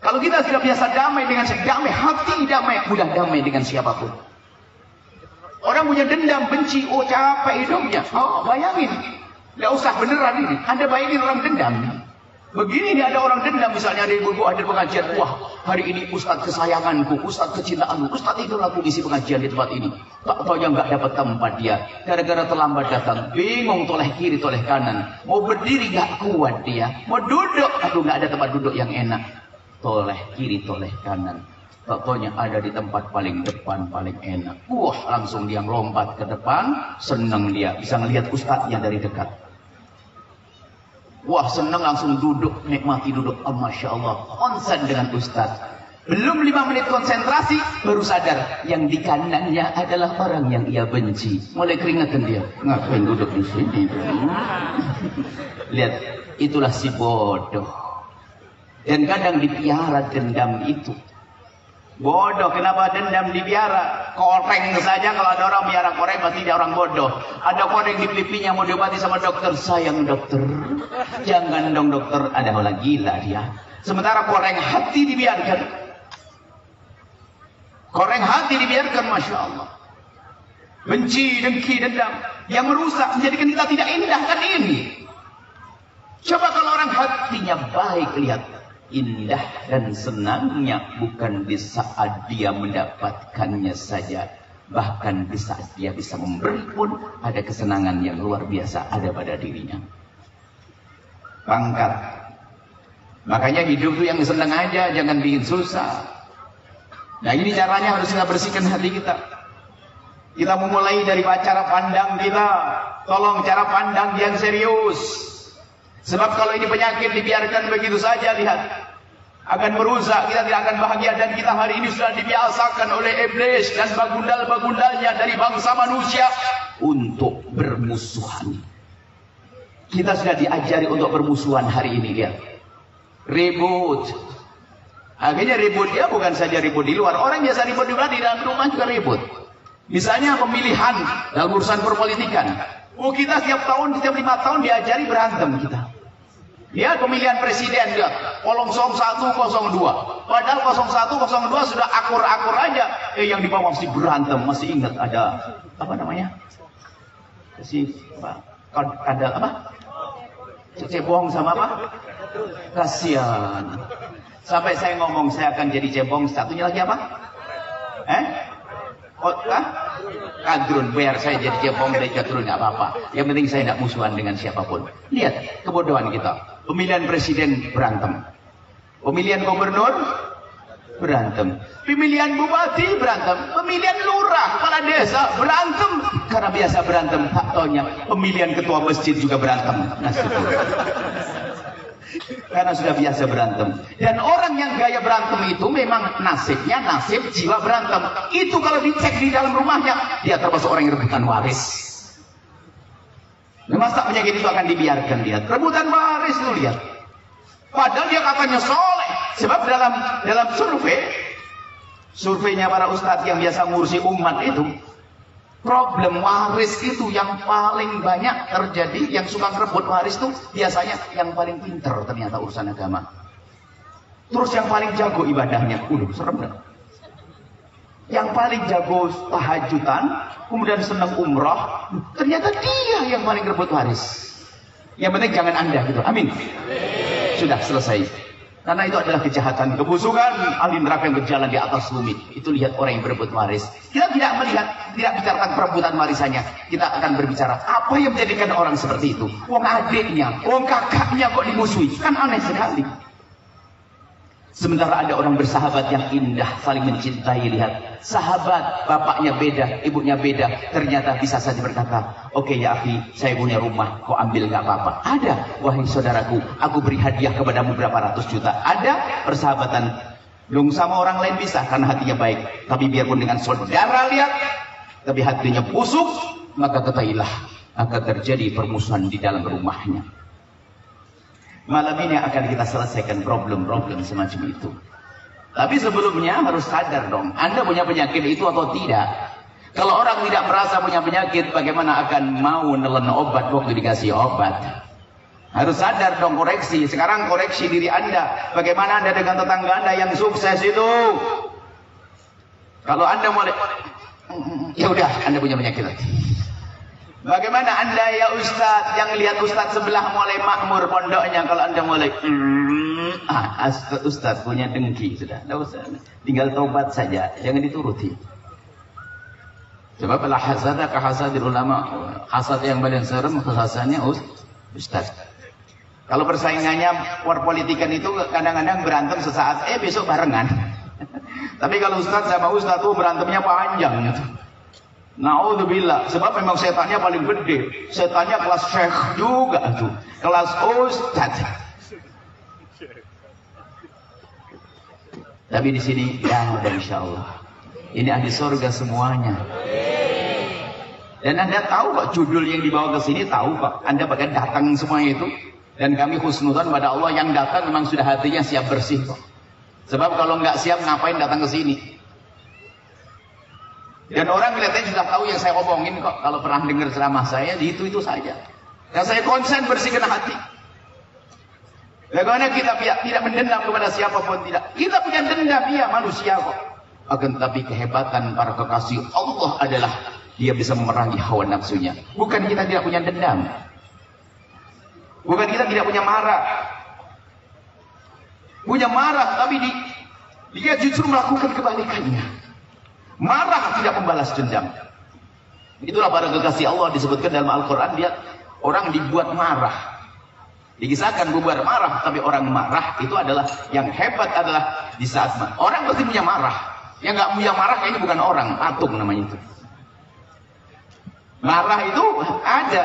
S4: Kalau kita sudah biasa damai dengan damai, hati damai, mudah damai dengan siapapun. Orang punya dendam, benci, oh capek hidupnya. Oh bayangin, nggak usah beneran ini. Anda bayangin orang dendam. Begini nih ada orang dendam, misalnya ada ibu-ibu ada pengajian, wah hari ini ustadz kesayanganku, ustadz kecintaanku, ustadz itu aku isi pengajian di tempat ini. Tak tahu yang nggak dapat tempat dia, gara-gara terlambat datang, bingung toleh kiri toleh kanan, mau berdiri nggak kuat dia, mau duduk, aduh nggak ada tempat duduk yang enak, toleh kiri toleh kanan. Tak taunya ada di tempat paling depan paling enak, wah langsung dia melompat ke depan, seneng dia bisa ngelihat ustadznya dari dekat. Wah senang langsung duduk, nikmati duduk. Oh, Masya Allah, konsen dengan Ustaz. Belum 5 menit konsentrasi, baru sadar yang di kanannya adalah orang yang ia benci. Mulai keringetan dia. Ngapain duduk di sini? Lihat, itulah si bodoh. Dan kadang dipiara dendam itu. Bodoh, kenapa dendam dipiara? Koreng saja, kalau ada orang biara koreng pasti dia orang bodoh. Ada koreng di pipinya mau diobati sama dokter. Sayang dokter, jangan dong dokter, ada orang gila dia. Sementara koreng hati dibiarkan. Koreng hati dibiarkan, Masya Allah. Benci, dengki, dendam yang merusak, menjadikan kita tidak indah kan ini. Coba kalau orang hatinya baik, lihat. Indah dan senangnya bukan di saat dia mendapatkannya saja, bahkan di saat dia bisa memberi pun ada kesenangan yang luar biasa ada pada dirinya. Pangkat. Makanya hidup itu yang senang aja, jangan bikin susah. Nah ini caranya harus kita bersihkan hati kita. Kita memulai dari cara pandang kita. Tolong cara pandang yang serius. Sebab kalau ini penyakit dibiarkan begitu saja, lihat, akan merusak, kita tidak akan bahagia. Dan kita hari ini sudah dibiasakan oleh iblis dan bagundal-bagundalnya dari bangsa manusia untuk bermusuhan. Kita sudah diajari untuk bermusuhan hari ini, lihat. Ribut. Akhirnya ribut dia bukan saja ribut di luar. Orang biasa ribut di luar, di dalam rumah juga ribut. Misalnya pemilihan dalam urusan perpolitikan. Oh kita setiap tahun, setiap 5 tahun diajari berantem kita. Lihat pemilihan presiden, lihat 01, 02. Padahal 01, 02 sudah akur-akur aja. Yang di bawah masih berantem, masih ingat ada apa namanya? Ada apa? Cebong sama apa? Kasihan. Sampai saya ngomong saya akan jadi cebong. Satunya lagi apa? Kadrun, biar saya jadi cebong dari kadrun nggak apa-apa. Yang penting saya tidak musuhan dengan siapapun. Lihat kebodohan kita. Pemilihan presiden berantem, pemilihan gubernur berantem, pemilihan bupati berantem, pemilihan lurah, kepala desa berantem. Karena biasa berantem, tak taunya pemilihan ketua masjid juga berantem. Karena sudah biasa berantem. Dan orang yang gaya berantem itu memang nasibnya nasib jiwa berantem. Itu kalau dicek di dalam rumahnya, dia termasuk orang yang rebutan waris. Masa penyakit itu akan dibiarkan dia? Rebutan waris lu lihat. Padahal dia katanya soleh. Sebab dalam surveinya para ustadz yang biasa ngurusi umat itu, problem waris itu yang paling banyak terjadi, yang suka rebut waris itu biasanya yang paling pinter ternyata urusan agama. Terus yang paling jago ibadahnya, serem gak? yang paling jago tahajudan, kemudian senang umrah, ternyata dia yang paling rebut waris. Yang penting jangan Anda gitu. Amin. Sudah selesai. Karena itu adalah kejahatan, kebusukan, ahli neraka yang berjalan di atas bumi. Itu lihat orang yang berebut waris. Kita tidak melihat, tidak bicara tentang perebutan warisannya. Kita akan berbicara apa yang menjadikan orang seperti itu. Wong adiknya, wong kakaknya kok dimusuhi. Kan aneh sekali. Sementara ada orang bersahabat yang indah, saling mencintai. Lihat, sahabat, bapaknya beda, ibunya beda, ternyata bisa saja berkata, oke ya akhi, saya punya rumah, kau ambil nggak apa-apa. Ada, wahai saudaraku, aku beri hadiah kepadamu berapa ratus juta. Ada persahabatan. Dong sama orang lain bisa, karena hatinya baik. Tapi biarpun dengan saudara lihat, tapi hatinya busuk, maka ketahuilah akan terjadi permusuhan di dalam rumahnya. Malam ini akan kita selesaikan problem-problem semacam itu. Tapi sebelumnya harus sadar dong, Anda punya penyakit itu atau tidak. Kalau orang tidak merasa punya penyakit, bagaimana akan mau nelen obat waktu dikasih obat? Harus sadar dong, koreksi. Sekarang koreksi diri Anda. Bagaimana Anda dengan tetangga Anda yang sukses itu? Kalau Anda mulai, ya udah, Anda punya penyakit. Bagaimana Anda ya Ustadz yang lihat Ustadz sebelah mulai makmur pondoknya, kalau Anda mulai Ustadz punya dengki, sudah tidak usah, tinggal taubat saja, jangan dituruti. Sebab lah hasada kahasadir ulama, hasad yang paling serem hasadnya Ustadz. Kalau persaingannya perpolitikan itu kadang-kadang berantem sesaat, besok barengan. Tapi kalau Ustadz sama Ustadz tuh berantemnya panjang gitu. Na'udzubillah, sebab memang setannya paling gede. Setannya kelas syekh juga tuh, kelas ustaz. Tapi di sini ya udah insyaallah. Ini ahli surga semuanya. Dan Anda tahu kok judul yang dibawa ke sini, tahu kok. Anda bahkan datang semua itu. Dan kami husnudzon pada Allah, yang datang memang sudah hatinya siap bersih kok. Sebab kalau nggak siap ngapain datang ke sini? Dan orang kelihatannya sudah tahu yang saya omongin kok. Kalau pernah dengar ceramah saya, itu saja. Dan saya konsen bersihkan hati. Bagaimana kita tidak mendendam kepada siapapun, tidak. Kita punya dendam, iya manusia kok. Akan tetapi kehebatan para kekasih Allah adalah dia bisa memerangi hawa nafsunya. Bukan kita tidak punya dendam. Bukan kita tidak punya marah. Punya marah, tapi dia justru melakukan kebalikannya. Marah tidak membalas dendam. Itulah para kekasih Allah disebutkan dalam Al-Quran. Dia orang dibuat marah. Dikisahkan bubar marah, tapi orang marah itu adalah yang hebat adalah di saat marah. Orang pasti punya marah. Yang nggak punya marah kayaknya bukan orang, patung namanya itu. Marah itu ada.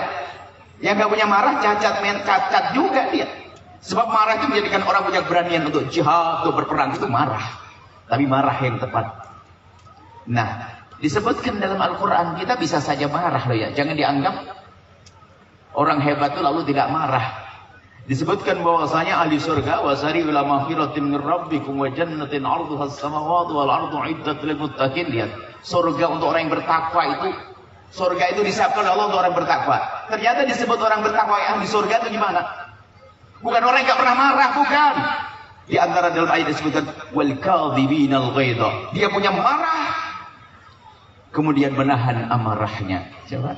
S4: Yang nggak punya marah cacat juga dia. Sebab marah itu menjadikan orang punya keberanian untuk jihad, untuk berperang, itu marah. Tapi marah yang tepat. Nah, disebutkan dalam Al-Quran, kita bisa saja marah loh ya. Jangan dianggap orang hebat itu lalu tidak marah. Disebutkan bahwasanya ahli surga, wasari ila maghfiratin min rabbikum wa jannatin 'arduha as-samawati wal ardu 'iddat lil muttaqin. Lihat, surga untuk orang yang bertakwa itu, surga itu disiapkan oleh Allah untuk orang bertakwa. Ternyata disebut orang bertakwa yang ahli surga itu gimana? Bukan orang yang gak pernah marah, bukan. Di antara dalam ayat disebutkan wal kadhibinal ghaidha. Dia punya marah, kemudian menahan amarahnya. Coba.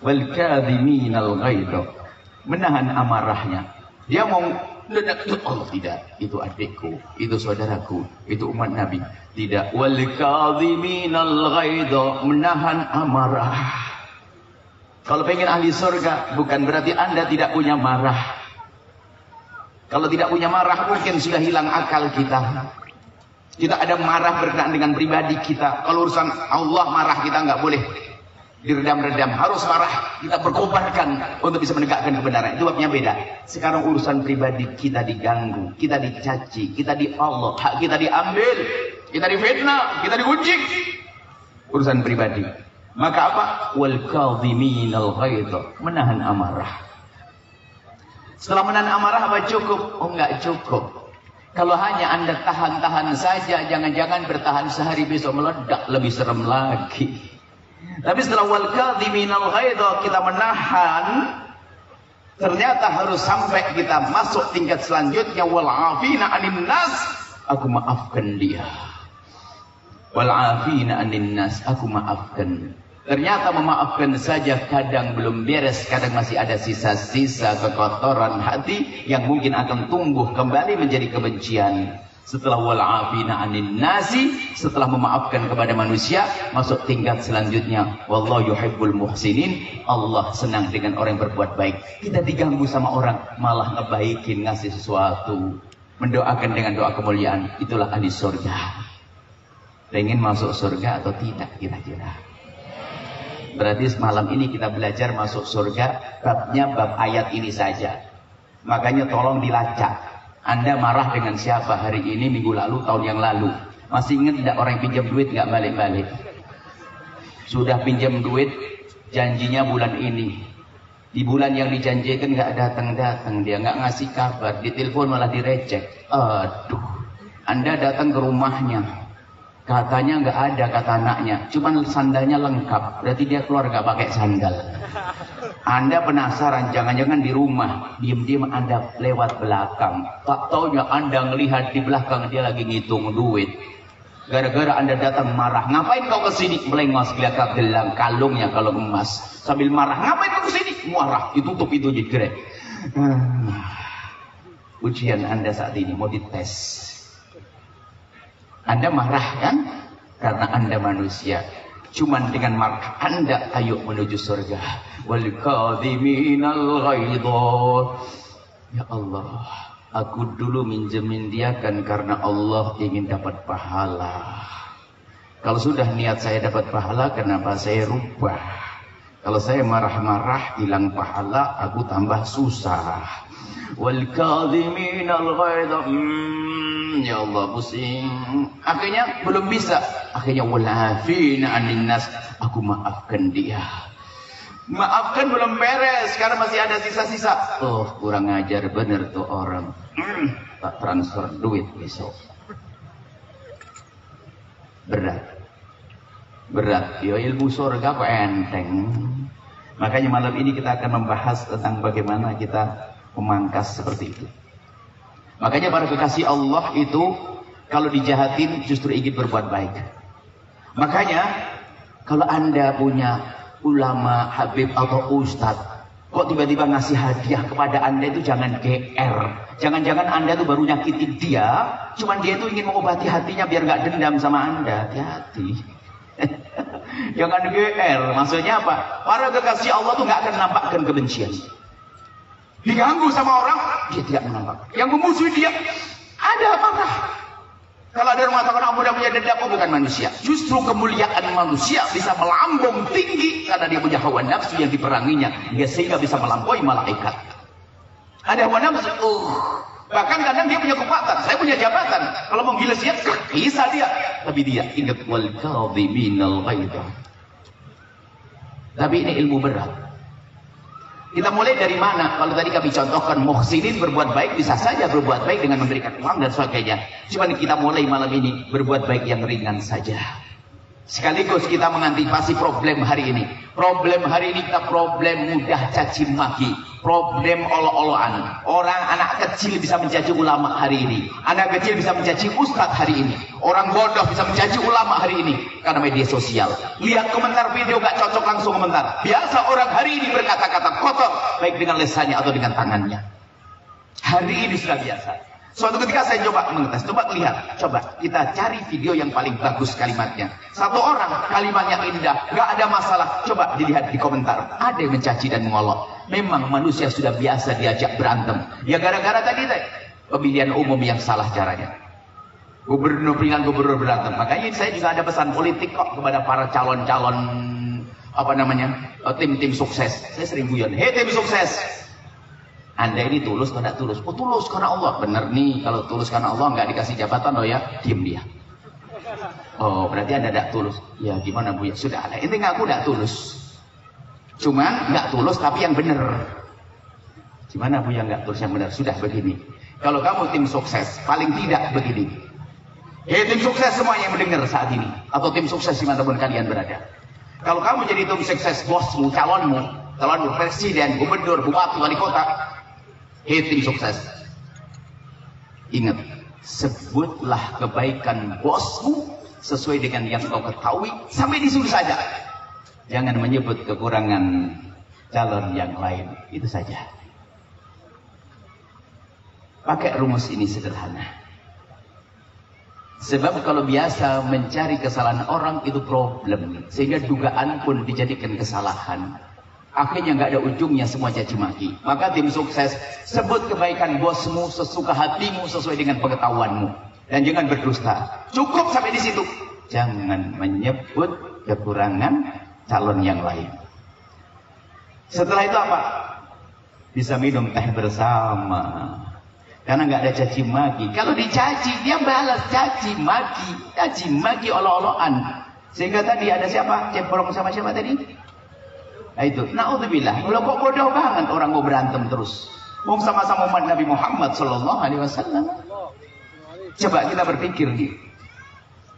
S4: Wal kadhiminal ghaidha. Menahan amarahnya. Dia mau ledak, Allah tidak. Itu adikku, itu saudaraku, itu umat Nabi. Tidak. Wal kadhiminal ghaidha. Menahan amarah. Kalau pengen ahli surga, bukan berarti Anda tidak punya marah. Kalau tidak punya marah, mungkin sudah hilang akal kita. Kita ada marah berkenaan dengan pribadi kita. Kalau urusan Allah marah kita nggak boleh diredam-redam. Harus marah, kita berkobarkan untuk bisa menegakkan kebenaran. Itu babnya beda. Sekarang urusan pribadi kita diganggu, kita dicaci, kita di Allah, hak kita diambil, kita difitnah, kita digunjing. Urusan pribadi. Maka apa? Wal kadhiminal ghaidha. Menahan amarah. Setelah menahan amarah apa cukup? Oh enggak cukup. Kalau hanya Anda tahan-tahan saja, jangan-jangan bertahan sehari besok meledak, lebih serem lagi. Tapi setelah wal kadhiminal ghaidha kita menahan, ternyata harus sampai kita masuk tingkat selanjutnya wal afina 'anil nas. Aku maafkan dia. Wal 'afina 'anil nas, aku maafkan. Ternyata memaafkan saja kadang belum beres, kadang masih ada sisa-sisa kekotoran hati yang mungkin akan tumbuh kembali menjadi kebencian. Setelah wal 'afina 'anil nasi, setelah memaafkan kepada manusia, masuk tingkat selanjutnya. Wallahu yuhibbul muhsinin. Allah senang dengan orang yang berbuat baik. Kita diganggu sama orang, malah ngebaikin, ngasih sesuatu, mendoakan dengan doa kemuliaan. Itulah ahli surga. Pengen masuk surga atau tidak kira-kira? Berarti malam ini kita belajar masuk surga, babnya bab ayat ini saja. Makanya tolong dilacak. Anda marah dengan siapa hari ini, minggu lalu, tahun yang lalu? Masih ingat tidak orang yang pinjam duit nggak balik-balik? Sudah pinjam duit, janjinya bulan ini. Di bulan yang dijanjikan nggak datang-datang, dia nggak ngasih kabar, ditelepon malah direcek. Aduh, Anda datang ke rumahnya. Katanya nggak ada, kata anaknya. Cuman sandalnya lengkap. Berarti dia keluar nggak pakai sandal. Anda penasaran, jangan-jangan di rumah diam-diam Anda lewat belakang. Tak taunya Anda ngelihat di belakang dia lagi ngitung duit. Gara-gara Anda datang marah. Ngapain kau kesini? Melengos kelihatan gelang kalungnya kalau emas. Sambil marah. Ngapain kau kesini? Marah. Ditutup itu jegrek. Ujian Anda saat ini mau dites. Anda marah kan? Karena Anda manusia. Cuman dengan marah Anda ayo menuju surga. Wal kadhiminal ghaidha. Ya Allah, aku dulu minjemin dia kan karena Allah ingin dapat pahala. Kalau sudah niat saya dapat pahala, kenapa saya rubah? Kalau saya marah-marah hilang pahala, aku tambah susah. Wal kadhiminal ghaidha. Ya Allah, pusing. Akhirnya belum bisa. Akhirnya wal 'afina 'anil nas, aku maafkan dia. Maafkan belum beres karena masih ada sisa-sisa. Oh, kurang ajar bener tuh orang. Tak transfer duit besok. Berat. Ya, ilmu surga kok enteng. Makanya malam ini kita akan membahas tentang bagaimana kita memangkas seperti itu. Makanya para kekasih Allah itu kalau dijahatin justru ingin berbuat baik. Makanya kalau Anda punya ulama, habib atau ustadz, kok tiba-tiba ngasih hadiah kepada Anda itu jangan GR. Jangan-jangan Anda tuh baru nyakitin dia, cuman dia itu ingin mengobati hatinya biar nggak dendam sama Anda. Hati-hati. Jangan GR. Maksudnya apa? Para kekasih Allah tuh nggak akan nampakkan kebencian. Diganggu sama orang, dia tidak menampak. Yang memusuhi dia, ada apa-apa. Kalau ada orang mengatakan, aku udah punya dendam, oh bukan manusia. Justru kemuliaan manusia bisa melambung tinggi karena dia punya hawa nafsu yang diperanginya. Dia sehingga bisa melampaui malaikat. Ada hawa nafsu, bahkan kadang dia punya kekuatan. Saya punya jabatan. Kalau mau giles dia, bisa dia. Tapi dia ingat wal kadhiminal ghaidha. Tapi ini ilmu berat. Kita mulai dari mana? Kalau tadi kami contohkan muhsinin berbuat baik, bisa saja berbuat baik dengan memberikan uang dan sebagainya. Cuma kita mulai malam ini berbuat baik yang ringan saja. Sekaligus kita mengantisipasi problem hari ini. Problem hari ini kita problem mudah caci maki, problem olo-oloan. Orang anak kecil bisa mencaci ulama hari ini. Anak kecil bisa mencaci ustadz hari ini. Orang bodoh bisa mencaci ulama hari ini karena media sosial. Lihat komentar video gak cocok langsung komentar. Biasa orang hari ini berkata-kata kotor, baik dengan lesannya atau dengan tangannya. Hari ini sudah biasa. Suatu ketika saya coba mengetes, coba lihat, coba kita cari video yang paling bagus kalimatnya. Satu orang kalimatnya indah, gak ada masalah. Coba dilihat di komentar, ada yang mencaci dan mengolok. Memang manusia sudah biasa diajak berantem. Ya gara-gara tadi pemilihan umum yang salah caranya. Pilihan gubernur berantem. Makanya saya juga ada pesan politik kok kepada para calon-calon tim-tim sukses. Saya sering guyon, hei tim sukses. Anda ini tulus atau tidak tulus? Oh tulus karena Allah. Benar nih, kalau tulus karena Allah nggak dikasih jabatan loh ya, diem dia. Oh berarti Anda tidak tulus. Ya gimana Bu ya? Sudah ada. Ini ngaku tidak tulus. Cuman nggak tulus tapi yang benar. Gimana Bu yang nggak tulus yang benar? Sudah begini. Kalau kamu tim sukses, paling tidak begini. Hei tim sukses semua yang mendengar saat ini, atau tim sukses dimanapun kalian berada. Kalau kamu jadi tim sukses, bosmu, calonmu presiden, gubernur, bupati, wali kota. Hei tim sukses, ingat, sebutlah kebaikan bosmu sesuai dengan yang kau ketahui, sampai di situ saja. Jangan menyebut kekurangan calon yang lain. Itu saja. Pakai rumus ini sederhana. Sebab kalau biasa mencari kesalahan orang itu problem, sehingga dugaan pun dijadikan kesalahan. Akhirnya nggak ada ujungnya, semua caci maki. Maka tim sukses, sebut kebaikan bosmu sesuka hatimu sesuai dengan pengetahuanmu, dan jangan berdusta. Cukup sampai di situ. Jangan menyebut kekurangan calon yang lain. Setelah itu apa? Bisa minum teh bersama. Karena nggak ada caci maki. Kalau dicaci, dia balas caci maki olo-oloan. Sehingga tadi ada siapa? Cemplong sama siapa tadi? Nah itu, naudzubillah. Kalau kok bodoh banget orang mau berantem terus. Mau sama-sama umat Nabi Muhammad SAW. Coba kita berpikir nih.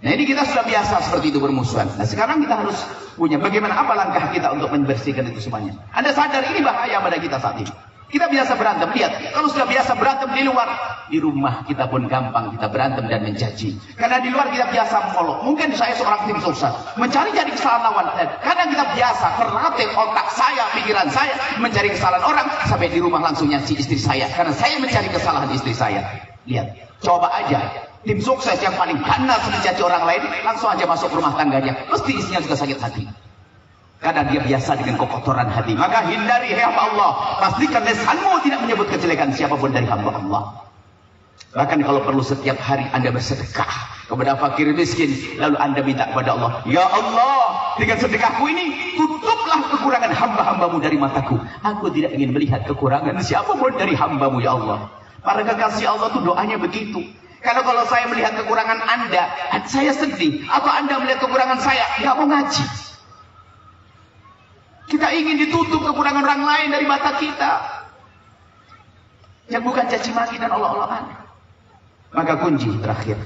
S4: Nah ini kita sudah biasa seperti itu bermusuhan. Nah sekarang kita harus punya bagaimana, apa langkah kita untuk membersihkan itu semuanya. Anda sadar ini bahaya pada kita saat ini. Kita biasa berantem, lihat. Kalau sudah biasa berantem di luar, di rumah kita pun gampang kita berantem dan mencaci. Karena di luar kita biasa mengolok. Mungkin saya seorang tim sukses, mencari-cari kesalahan lawan. Karena kita biasa, terlatih otak saya, pikiran saya, mencari kesalahan orang. Sampai di rumah langsung nyaci istri saya. Karena saya mencari kesalahan istri saya. Lihat, coba aja. Tim sukses yang paling ganas mencaci orang lain, langsung aja masuk rumah tangganya. Mesti istrinya juga sakit hati. Karena dia biasa dengan kekotoran hati. Maka hindari hamba Allah. Pastikan lisanmu tidak menyebut kejelekan siapapun dari hamba Allah. Bahkan kalau perlu setiap hari Anda bersedekah kepada fakir miskin, lalu Anda minta kepada Allah, ya Allah, dengan sedekahku ini tutuplah kekurangan hamba-hambamu dari mataku. Aku tidak ingin melihat kekurangan siapapun dari hambamu, ya Allah. Para kekasih Allah itu doanya begitu. Kalau saya melihat kekurangan Anda, saya sedih. Atau Anda melihat kekurangan saya, nggak mau ngaji. Kita ingin ditutup kekurangan orang lain dari mata kita. Yang bukan caci maki dan olok-olokan. Maka kunci terakhir.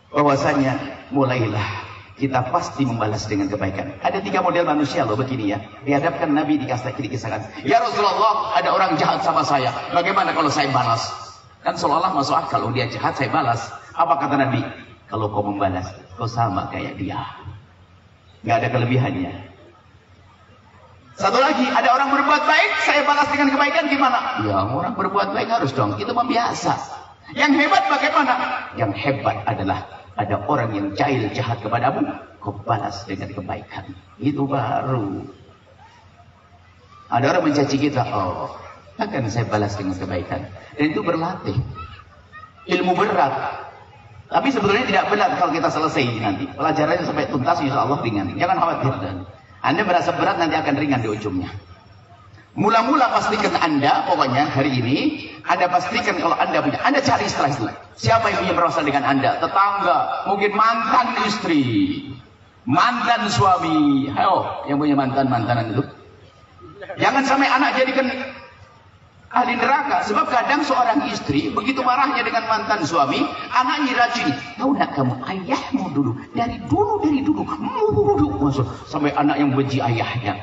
S4: Bahwasanya mulailah kita pasti membalas dengan kebaikan. Ada 3 model manusia loh begini ya. Dihadapkan Nabi dikisahkan. Ya Rasulullah, ada orang jahat sama saya. Bagaimana kalau saya balas? Kan seolah-olah masuk akal. Kalau dia jahat saya balas. Apa kata Nabi? Kalau kau membalas, kau sama kayak dia. Gak ada kelebihannya. Satu lagi, ada orang berbuat baik, saya balas dengan kebaikan, gimana? Ya, orang berbuat baik harus dong, itu membiasa. Yang hebat bagaimana? Yang hebat adalah ada orang yang jahil jahat kepadamu, kau balas dengan kebaikan. Itu baru. Ada orang mencaci kita, oh, akan saya balas dengan kebaikan. Dan itu berlatih. Ilmu berat. Tapi sebetulnya tidak berat kalau kita selesai nanti. Pelajarannya sampai tuntas, insya Allah ringan. Jangan khawatir. Anda merasa berat, nanti akan ringan di ujungnya. Mula-mula pastikan Anda, pokoknya hari ini, Anda pastikan kalau Anda punya, Anda cari setelah itu. Siapa yang punya perasaan dengan Anda? Tetangga, mungkin mantan istri, mantan suami. Ayo, yang punya mantan-mantanan itu. Jangan sampai anak jadikan ahli neraka. Sebab kadang seorang istri begitu marahnya dengan mantan suami, anaknya racuni. Tahu nak kamu, ayahmu dulu dari dulu masuk sampai anak yang benci ayahnya.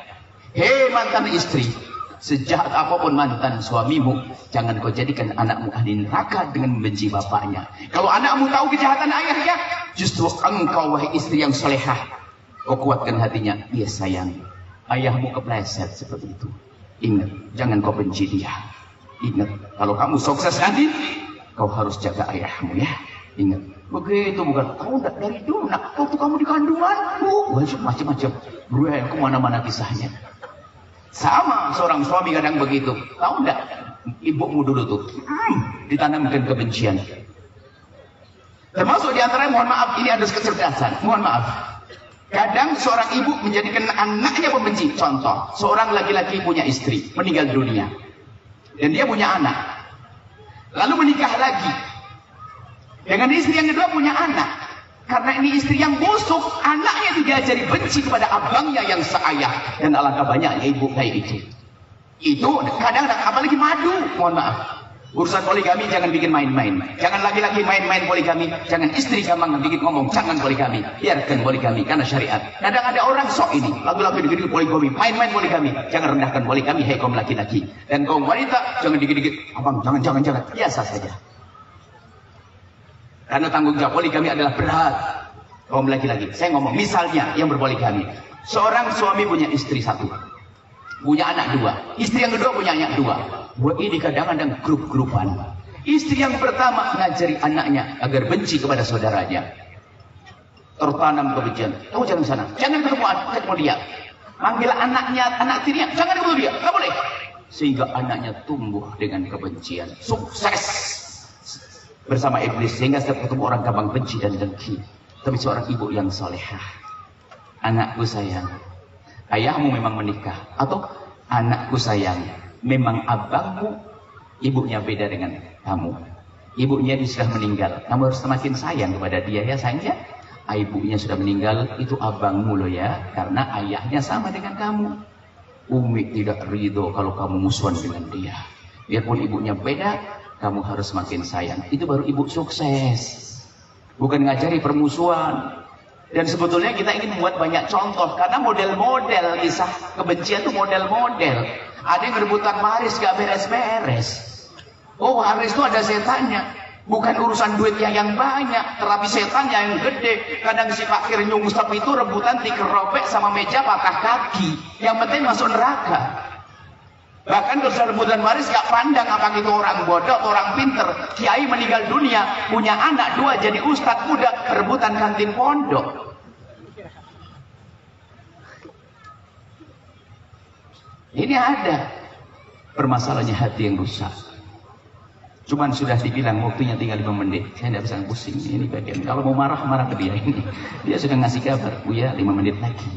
S4: Hei mantan istri, sejahat apapun mantan suamimu, jangan kau jadikan anakmu ahli neraka dengan membenci bapaknya. Kalau anakmu tahu kejahatan ayahnya, justru engkau wahai istri yang solehah, kau kuatkan hatinya. Iya sayang, ayahmu kepleset seperti itu. Ingat, jangan kau benci dia. Ingat, kalau kamu sukses nanti, kau harus jaga ayahmu ya. Ingat, begitu bukan. Kau tidak dari dulu, nak, waktu kamu di kandungan, macam-macam. Bro, kemana-mana kisahnya. Sama seorang suami kadang begitu. Tahu tidak, ibumu dulu tuh, ditanamkan kebencian. Termasuk diantaranya, mohon maaf, ini ada kecerdasan. Mohon maaf. Kadang seorang ibu menjadikan anaknya pembenci. Contoh, seorang laki-laki punya istri, meninggal dunia. Dan dia punya anak. Lalu menikah lagi. Dengan istri yang kedua punya anak. Karena ini istri yang busuk, anaknya diajari benci kepada abangnya yang seayah. Dan alangkah banyaknya ibu kayak itu. Itu kadang apalagi madu, mohon maaf. Urusan poligami jangan bikin main-main. Jangan laki-laki main-main poligami. Jangan istri gampang bikin ngomong, jangan poligami. Biarkan poligami karena syariat. Kadang ada orang sok ini, laki-laki dikit-dikit poligami, main-main poligami. Jangan rendahkan poligami, hai kaum laki-laki. Dan kaum wanita jangan dikit-dikit, abang jangan. Biasa saja. Karena tanggung jawab poligami adalah berat. Kaum laki-laki, saya ngomong, misalnya yang berpoligami, seorang suami punya istri satu, punya anak dua, istri yang kedua punya anak dua. Buat ini kadang-kadang grup-grupan. Istri yang pertama ngajari anaknya agar benci kepada saudaranya. Tertanam kebencian. Kamu jangan sana, jangan ketemu dia. Manggil anaknya, anak tirinya, jangan ketemu dia, nggak boleh. Sehingga anaknya tumbuh dengan kebencian. Sukses bersama iblis, sehingga setiap ketemu orang gampang benci dan dengki. Tapi seorang ibu yang solehah, anakku sayang, ayahmu memang menikah, atau anakku sayang, memang abangmu, ibunya beda dengan kamu. Ibunya sudah meninggal, kamu harus semakin sayang kepada dia ya sayangnya. Ibunya sudah meninggal, itu abangmu loh ya, karena ayahnya sama dengan kamu. Umi tidak ridho kalau kamu musuhan dengan dia. Biarpun ibunya beda, kamu harus semakin sayang. Itu baru ibu sukses. Bukan ngajari permusuhan. Dan sebetulnya kita ingin membuat banyak contoh. Karena model-model kisah kebencian itu model-model. Ada yang rebutan waris gak beres-beres. Oh, waris itu ada setannya. Bukan urusan duitnya yang banyak, tetapi setannya yang gede. Kadang si fakir nyungsep itu rebutan dikerobek sama meja patah kaki. Yang penting masuk neraka. Bahkan kalau rebutan waris gak pandang apa itu orang bodoh atau orang pinter. Kiai meninggal dunia, punya anak dua jadi ustadz muda, rebutan kantin pondok. Ini ada. Permasalahannya hati yang rusak. Cuman sudah dibilang waktunya tinggal 5 menit. Saya tidak bisa pusing ini bagian. Kalau mau marah, marah ke dia ini. Dia sudah ngasih kabar, Buya 5 menit lagi.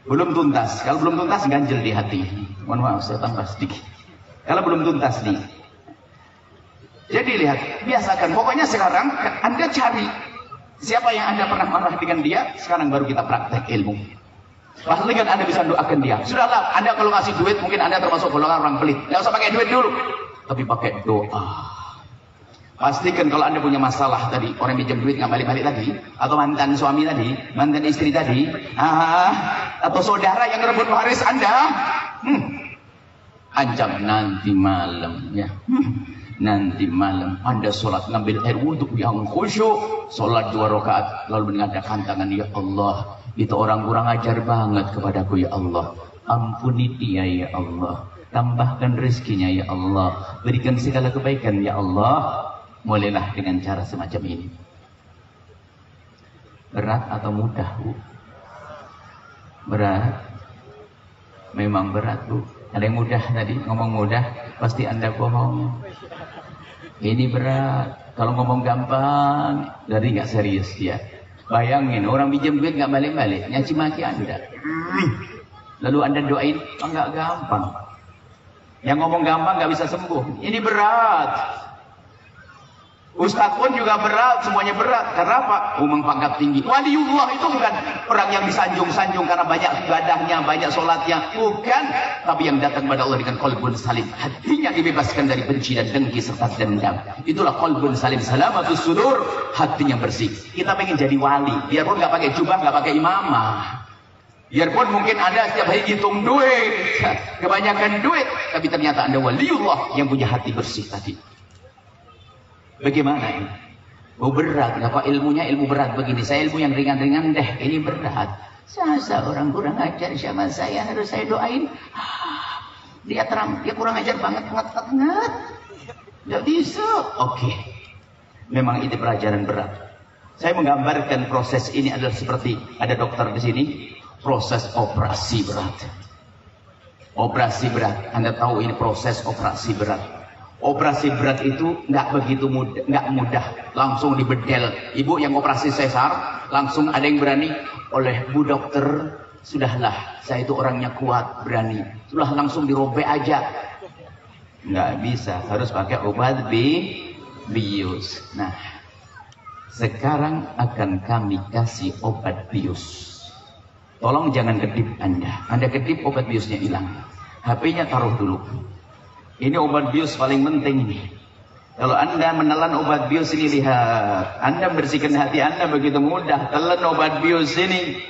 S4: Belum tuntas. Kalau belum tuntas ganjel di hati. Mohon maaf saya tambah sedikit. Kalau belum tuntas nih. Jadi lihat, biasakan. Pokoknya sekarang Anda cari siapa yang Anda pernah marah dengan dia. Sekarang baru kita praktek ilmu. Pastikan Anda bisa doakan dia. Sudahlah, Anda kalau ngasih duit mungkin Anda termasuk golongan orang pelit. Tidak usah pakai duit dulu, tapi pakai doa. Pastikan kalau Anda punya masalah tadi, orang pinjam duit nggak balik-balik lagi, atau mantan suami tadi, mantan istri tadi, atau saudara yang rebut waris Anda, ancam nanti malam ya. Nanti malam Anda sholat ngambil air wudhu yang khusyuk, sholat 2 rakaat lalu mengadakan tangan, ya Allah, itu orang kurang ajar banget kepadaku ya Allah, ampuni dia ya Allah, tambahkan rezekinya ya Allah, berikan segala kebaikan ya Allah. Mulailah dengan cara semacam ini. Berat atau mudah, Bu? Berat. Memang berat, Bu. Ada yang mudah tadi, ngomong mudah, pasti Anda bohong. Ini berat. Kalau ngomong gampang, jadi nggak serius ya. Bayangin, orang pinjam duit nggak balik-balik, nyaci maki Anda. Lalu Anda doain, oh, nggak gampang. Yang ngomong gampang nggak bisa sembuh. Ini berat. Ustadz pun juga berat, semuanya berat. Karena apa? Umum pangkat tinggi. Waliullah itu bukan orang yang disanjung-sanjung karena banyak ibadahnya, banyak sholatnya. Bukan. Tapi yang datang kepada Allah dengan qalbun salim. Hatinya dibebaskan dari benci dan dengki serta dendam. Itulah qalbun salim. Salamatus sudur. Hatinya bersih. Kita pengen jadi wali. Biarpun nggak pakai jubah, nggak pakai imamah. Biarpun mungkin Anda setiap hari hitung duit. Kebanyakan duit. Tapi ternyata Anda waliullah yang punya hati bersih tadi. Bagaimana ini? Oh berat, apa ilmunya ilmu berat begini. Saya ilmu yang ringan-ringan deh, ini berat. Saya orang kurang ajar sama saya, harus saya doain. Dia kurang ajar banget. Tidak bisa. Oke. Memang itu pelajaran berat. Saya menggambarkan proses ini adalah seperti ada dokter di sini, proses operasi berat. Operasi berat. Anda tahu ini proses operasi berat. Operasi berat itu nggak begitu mudah, nggak mudah langsung dibedel. Ibu yang operasi sesar langsung ada yang berani oleh Bu Dokter, sudahlah saya itu orangnya kuat berani, sudah langsung dirobek aja. Nggak bisa, harus pakai obat bius. Nah, sekarang akan kami kasih obat bius. Tolong jangan kedip Anda. Anda kedip obat biusnya hilang. HP-nya taruh dulu. Ini obat bius paling penting ini. Kalau Anda menelan obat bius ini, lihat. Anda bersihkan hati Anda begitu mudah. Telan obat bius ini.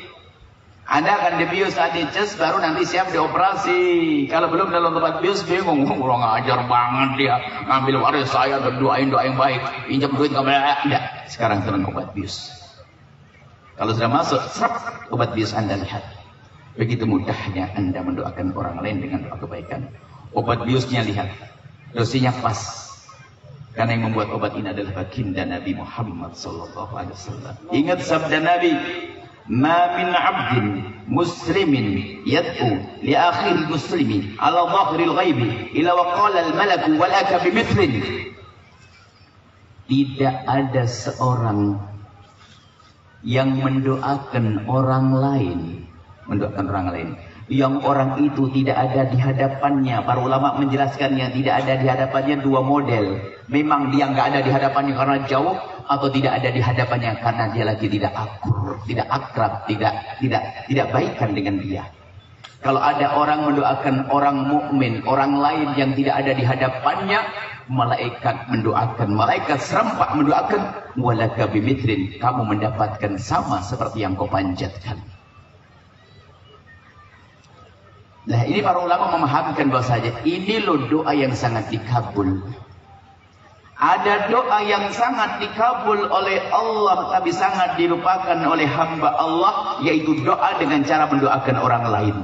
S4: Anda akan dibius, dicas, baru nanti siap dioperasi. Kalau belum dalam tempat bius, bingung. Kurang ajar banget dia. Ngambil waris saya dan doain doa yang baik. Pinjam duit kepada Anda. Sekarang tenang obat bius. Kalau sudah masuk, serap, obat bius Anda lihat. Begitu mudahnya Anda mendoakan orang lain dengan doa kebaikan. Obat biusnya lihat. Dosisnya pas. Karena yang membuat obat ini adalah baginda Nabi Muhammad SAW. Ingat sabda Nabi. Ma min abdin muslimin yad'u li akhir muslimin ala dhahril ghaibi ila wa qala al malaku walaka bimithlin. Tidak ada seorang yang mendoakan orang lain, yang orang itu tidak ada di hadapannya. Para ulama menjelaskannya, tidak ada di hadapannya dua model. Memang dia nggak ada di hadapannya karena jauh, atau tidak ada di hadapannya karena dia lagi tidak akur, tidak akrab, tidak baikan dengan dia. Kalau ada orang mendoakan orang mukmin, orang lain yang tidak ada di hadapannya, malaikat mendoakan, malaikat serempak mendoakan, walaka bimitrin, kamu mendapatkan sama seperti yang kau panjatkan. Nah, ini para ulama memahamkan bahwasanya ini loh doa yang sangat dikabul. Ada doa yang sangat dikabul oleh Allah tapi sangat dilupakan oleh hamba Allah, yaitu doa dengan cara mendoakan orang lain.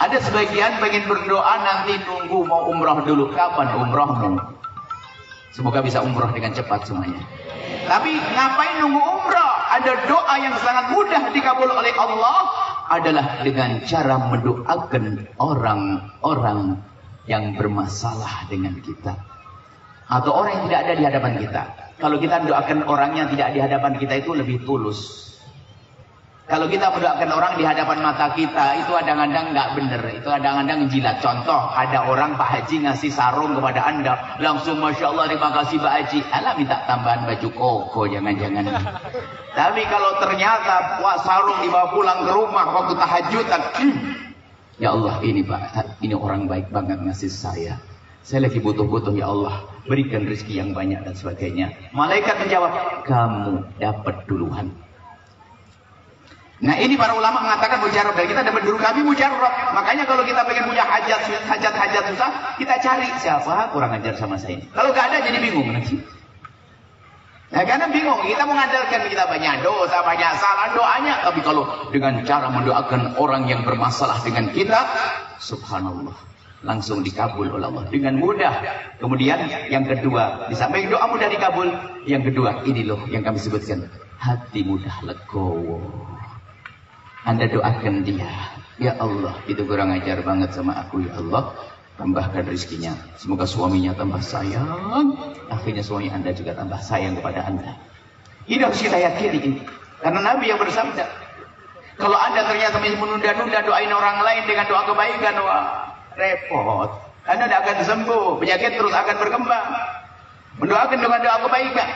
S4: Ada sebagian pengen berdoa nanti nunggu mau umrah dulu. Kapan umrahmu? Semoga bisa umrah dengan cepat semuanya. Tapi ngapain nunggu umrah? Ada doa yang sangat mudah dikabul oleh Allah adalah dengan cara mendoakan orang-orang yang bermasalah dengan kita. Atau orang yang tidak ada di hadapan kita. Kalau kita mendoakan orang yang tidak di hadapan kita itu lebih tulus. Kalau kita mendoakan orang di hadapan mata kita, itu kadang-kadang nggak benar. Itu kadang-kadang jilat. Contoh, ada orang Pak Haji ngasih sarung kepada Anda. Langsung Masya Allah, terima kasih Pak Haji. Alah minta tambahan baju koko, jangan-jangan. Tapi kalau ternyata sarung dibawa pulang ke rumah waktu tahajudan. Ya Allah, ini Pak, ini orang baik banget ngasih saya. Saya lagi butuh-butuh, ya Allah, berikan rezeki yang banyak dan sebagainya. Malaikat menjawab, kamu dapat duluan. Nah, ini para ulama mengatakan mujarab, dan kita dapat dulu, kami mujarab. Makanya kalau kita pengen punya hajat susah, kita cari siapa kurang ajar sama saya. Kalau gak ada jadi bingung nanti. Nah, karena bingung, kita mengandalkan kita banyak dosa, banyak salah doanya, tapi kalau dengan cara mendoakan orang yang bermasalah dengan kita, subhanallah, langsung dikabul oleh Allah dengan mudah. Kemudian yang kedua, di samping doa mudah dikabul, yang kedua ini loh yang kami sebutkan, hati mudah legowo. Anda doakan dia, ya Allah, itu kurang ajar banget sama aku, ya Allah, tambahkan rezekinya. Semoga suaminya tambah sayang, akhirnya suami Anda juga tambah sayang kepada Anda. Ini harus kita yakini ini. Karena Nabi yang bersabda, kalau Anda ternyata menunda-nunda doain orang lain dengan doa kebaikan, wah, repot. Anda tidak akan sembuh, penyakit terus akan berkembang. Mendoakan dengan doa kebaikan.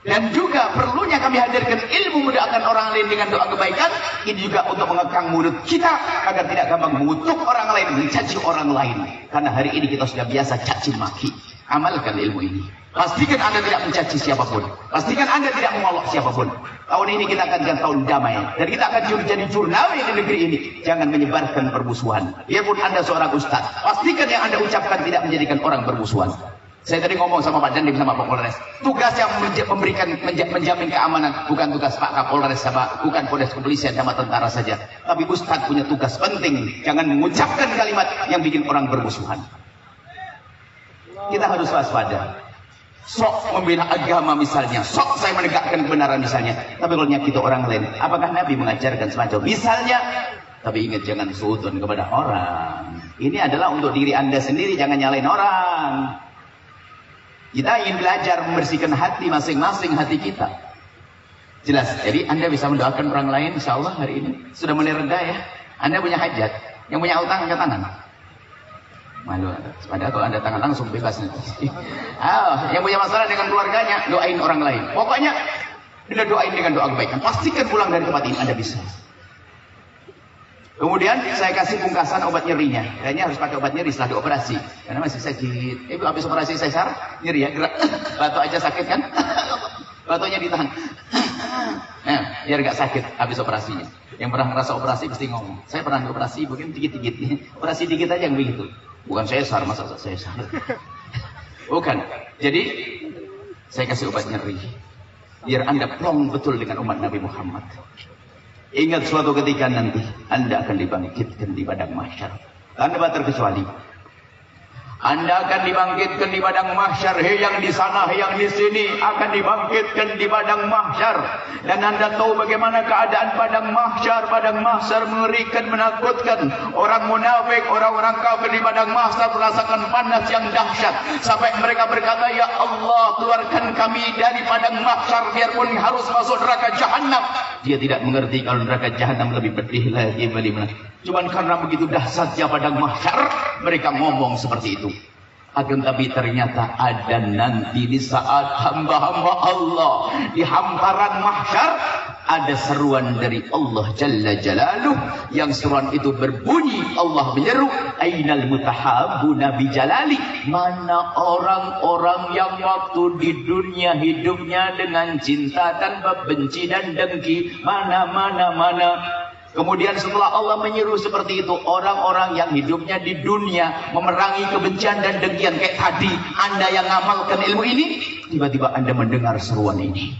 S4: Dan juga perlunya kami hadirkan ilmu mendoakan orang lain dengan doa kebaikan. Ini juga untuk mengekang mulut kita agar tidak gampang mengutuk orang lain, mencaci orang lain. Karena hari ini kita sudah biasa caci maki. Amalkan ilmu ini. Pastikan Anda tidak mencaci siapapun. Pastikan Anda tidak mengolok siapapun. Tahun ini kita akan tahun damai. Dan kita akan jadi jurnawi di negeri ini. Jangan menyebarkan permusuhan. Biarpun Anda seorang ustaz, pastikan yang Anda ucapkan tidak menjadikan orang bermusuhan. Saya tadi ngomong sama Pak Dandim sama Pak Polres. Tugas yang menjamin keamanan bukan tugas Pak Kapolres sama bukan Polres kepolisian sama tentara saja. Tapi Ustadz punya tugas penting. Jangan mengucapkan kalimat yang bikin orang bermusuhan. Kita harus waspada. Sok membela agama misalnya. Sok saya menegakkan kebenaran misalnya. Tapi kalau nyakiti orang lain. Apakah Nabi mengajarkan semacam misalnya? Tapi ingat jangan suudon kepada orang. Ini adalah untuk diri Anda sendiri. Jangan nyalain orang. Kita ingin belajar membersihkan hati masing-masing hati kita. Jelas. Jadi Anda bisa mendoakan orang lain insya Allah hari ini. Sudah mulai reda ya. Anda punya hajat. Yang punya utang angkat tangan. Malu. Padahal kalau Anda tangan langsung bebas nanti. Yang punya masalah dengan keluarganya, doain orang lain. Pokoknya Anda doain dengan doa kebaikan. Pastikan pulang dari tempat ini Anda bisa. Kemudian saya kasih pungkasan obat nyerinya. Kayaknya harus pakai obat nyeri setelah dioperasi. Karena masih sakit. Habis operasi sesar, nyeri ya, gerak. Batuk aja sakit kan? Batuknya ditahan. Nah, biar gak sakit habis operasinya. Yang pernah ngerasa operasi pasti ngomong, saya pernah operasi begini dikit-dikit. Operasi dikit aja yang begitu. Bukan sesar, masa sesar. Bukan. Jadi saya kasih obat nyeri biar Anda plong betul dengan umat Nabi Muhammad. Ingat suatu ketika nanti Anda akan dibangkitkan di padang mahsyar. Tanpa terkecuali Anda akan dibangkitkan di padang mahsyar. Hei yang di sana, hei yang di sini akan dibangkitkan di padang mahsyar. Dan Anda tahu bagaimana keadaan padang mahsyar. Padang mahsyar mengerikan, menakutkan. Orang munafik, orang-orang kafir di padang mahsyar merasakan panas yang dahsyat. Sampai mereka berkata, ya Allah, keluarkan kami dari padang mahsyar biarpun harus masuk neraka jahanam. Dia tidak mengerti kalau neraka jahanam lebih pedih lagi. Cuman karena begitu dahsyatnya padang mahsyar, mereka ngomong seperti itu. Akan tapi ternyata ada nanti di saat hamba-hamba Allah di hamparan mahsyar ada seruan dari Allah Jalla Jalaluh, yang seruan itu berbunyi, Allah menyeru, ainal mutahabbuna bi jalali, mana orang-orang yang waktu di dunia hidupnya dengan cinta tanpa benci dan dengki, mana. Kemudian setelah Allah menyeru seperti itu, orang-orang yang hidupnya di dunia memerangi kebencian dan dengkian kayak tadi, Anda yang ngamalkan ilmu ini, tiba-tiba Anda mendengar seruan ini.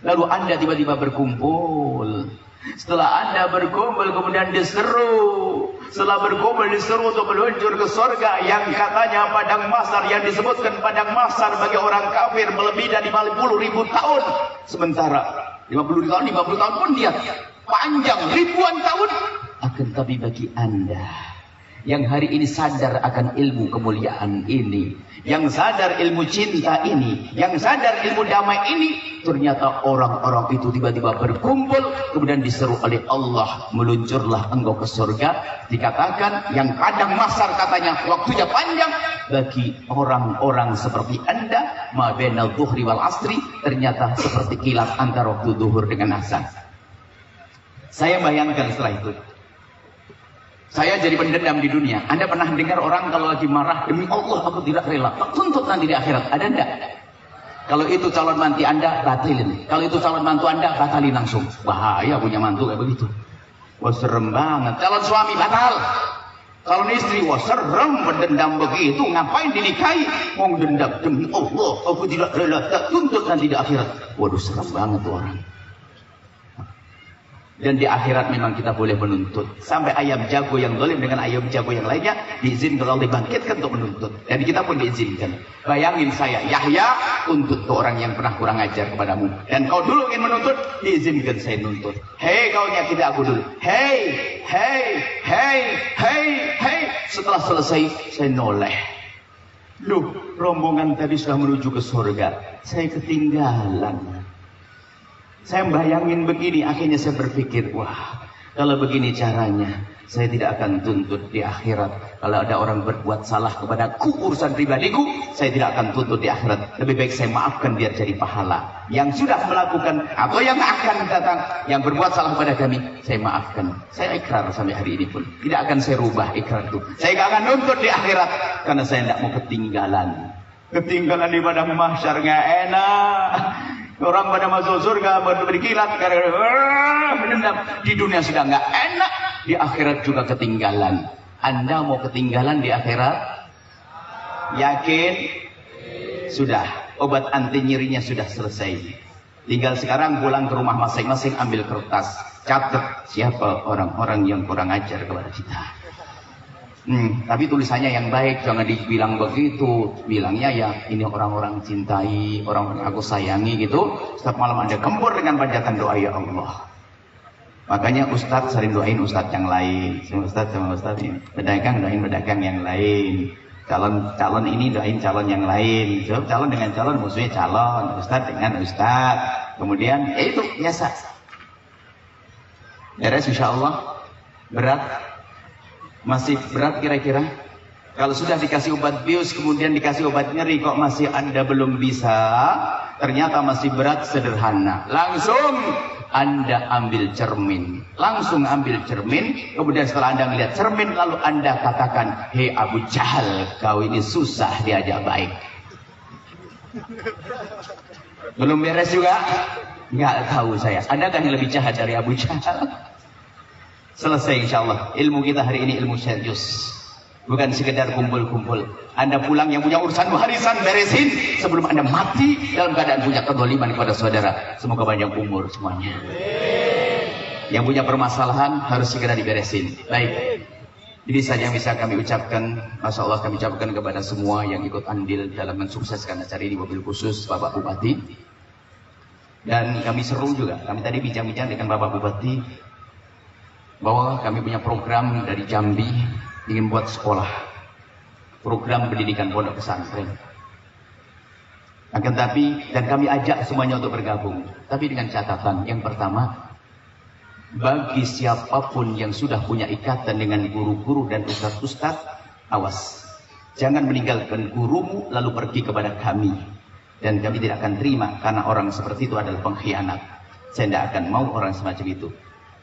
S4: Lalu Anda tiba-tiba berkumpul. Setelah Anda berkumpul kemudian diseru. Setelah berkumpul diseru untuk meluncur ke surga yang katanya padang mahsyar, yang disebutkan padang mahsyar bagi orang kafir melebihi dari 50.000 tahun. Sementara 50 tahun pun dia panjang ribuan tahun. Akan tapi bagi Anda yang hari ini sadar akan ilmu kemuliaan ini, yang sadar ilmu cinta ini, yang sadar ilmu damai ini, ternyata orang-orang itu tiba-tiba berkumpul, kemudian diseru oleh Allah, meluncurlah engkau ke surga. Dikatakan yang padang mahsyar katanya waktunya panjang. Bagi orang-orang seperti Anda, ma bainal dhuhri wal asri, ternyata seperti kilat antara waktu zuhur dengan asar. Saya bayangkan setelah itu, saya jadi pendendam di dunia. Anda pernah dengar orang kalau lagi marah, demi Allah aku tidak rela, tak tuntut nanti di akhirat. Ada enggak? Kalau itu calon mantu Anda, batalin. Kalau itu calon mantu Anda, batalin langsung. Bahaya punya mantu kayak begitu. Wah serem banget. Calon suami batal. Calon istri, wah serem berdendam begitu. Ngapain dinikahi? Mau dendam, demi Allah aku tidak rela, tak tuntut nanti di akhirat. Waduh serem banget tuh orang. Dan di akhirat memang kita boleh menuntut. Sampai ayam jago yang zalim dengan ayam jago yang lainnya diizinkan Allah dibangkitkan untuk menuntut. Dan kita pun diizinkan. Bayangin saya, Yahya tuntut ke orang yang pernah kurang ajar kepadamu. Dan kau dulu ingin menuntut, diizinkan saya nuntut. Hei kau nyakiti aku dulu. Hei. Setelah selesai, saya noleh. Loh, rombongan tadi sudah menuju ke surga. Saya ketinggalan. Saya bayangin begini, akhirnya saya berpikir, wah, kalau begini caranya, saya tidak akan tuntut di akhirat. Kalau ada orang berbuat salah kepadaku, urusan pribadiku, saya tidak akan tuntut di akhirat. Lebih baik saya maafkan biar jadi pahala. Yang sudah melakukan atau yang akan datang, yang berbuat salah kepada kami, saya maafkan. Saya ikrar sampai hari ini pun. Tidak akan saya rubah ikrar itu. Saya tidak akan tuntut di akhirat, karena saya tidak mau ketinggalan. Ketinggalan di padang mahsyar nggak enak. Orang pada masuk surga berkilat karena menendam. Di dunia sudah nggak enak, di akhirat juga ketinggalan. Anda mau ketinggalan di akhirat? Yakin? Sudah, obat anti nyerinya sudah selesai. Tinggal sekarang pulang ke rumah masing-masing, ambil kertas, catat siapa orang-orang yang kurang ajar kepada kita. Tapi tulisannya yang baik, jangan dibilang begitu. Bilangnya ya ini orang-orang cintai, orang-orang aku sayangi gitu. Setiap malam Anda gempur dengan panjatan doa ya Allah. Makanya Ustadz sering doain Ustadz yang lain. Ustadz sama Ustadz ini. Pedagang doain pedagang yang lain. Calon ini doain calon yang lain. So, calon dengan calon musuhnya calon. Ustadz dengan Ustadz. Kemudian ya itu biasa. Beres insya Allah. Berat. Masih berat kira-kira? Kalau sudah dikasih obat bius, kemudian dikasih obat nyeri, kok masih Anda belum bisa? Ternyata masih berat, sederhana. Langsung Anda ambil cermin. Langsung ambil cermin. Kemudian setelah Anda melihat cermin, lalu Anda katakan, hei Abu Jahal, kau ini susah diajak baik. Belum beres juga? Nggak tahu saya. Adakah yang lebih jahat dari Abu Jahal? Selesai insya Allah. Ilmu kita hari ini ilmu serius. Bukan sekedar kumpul-kumpul. Anda pulang yang punya urusan warisan beresin sebelum Anda mati dalam keadaan punya kezaliman kepada saudara. Semoga panjang umur semuanya. Yang punya permasalahan harus segera diberesin. Baik. Jadi saja yang bisa kami ucapkan. Masya Allah kami ucapkan kepada semua yang ikut andil dalam mensukseskan acara ini, mobil khusus Bapak Bupati. Dan kami seru juga. Kami tadi bincang-bincang dengan Bapak Bupati bahwa kami punya program dari Jambi ingin buat sekolah, program pendidikan pondok pesantren. Akan tapi, dan kami ajak semuanya untuk bergabung. Tapi dengan catatan, yang pertama, bagi siapapun yang sudah punya ikatan dengan guru-guru dan ustadz-ustadz, awas. Jangan meninggalkan gurumu lalu pergi kepada kami. Dan kami tidak akan terima, karena orang seperti itu adalah pengkhianat. Saya tidak akan mau orang semacam itu.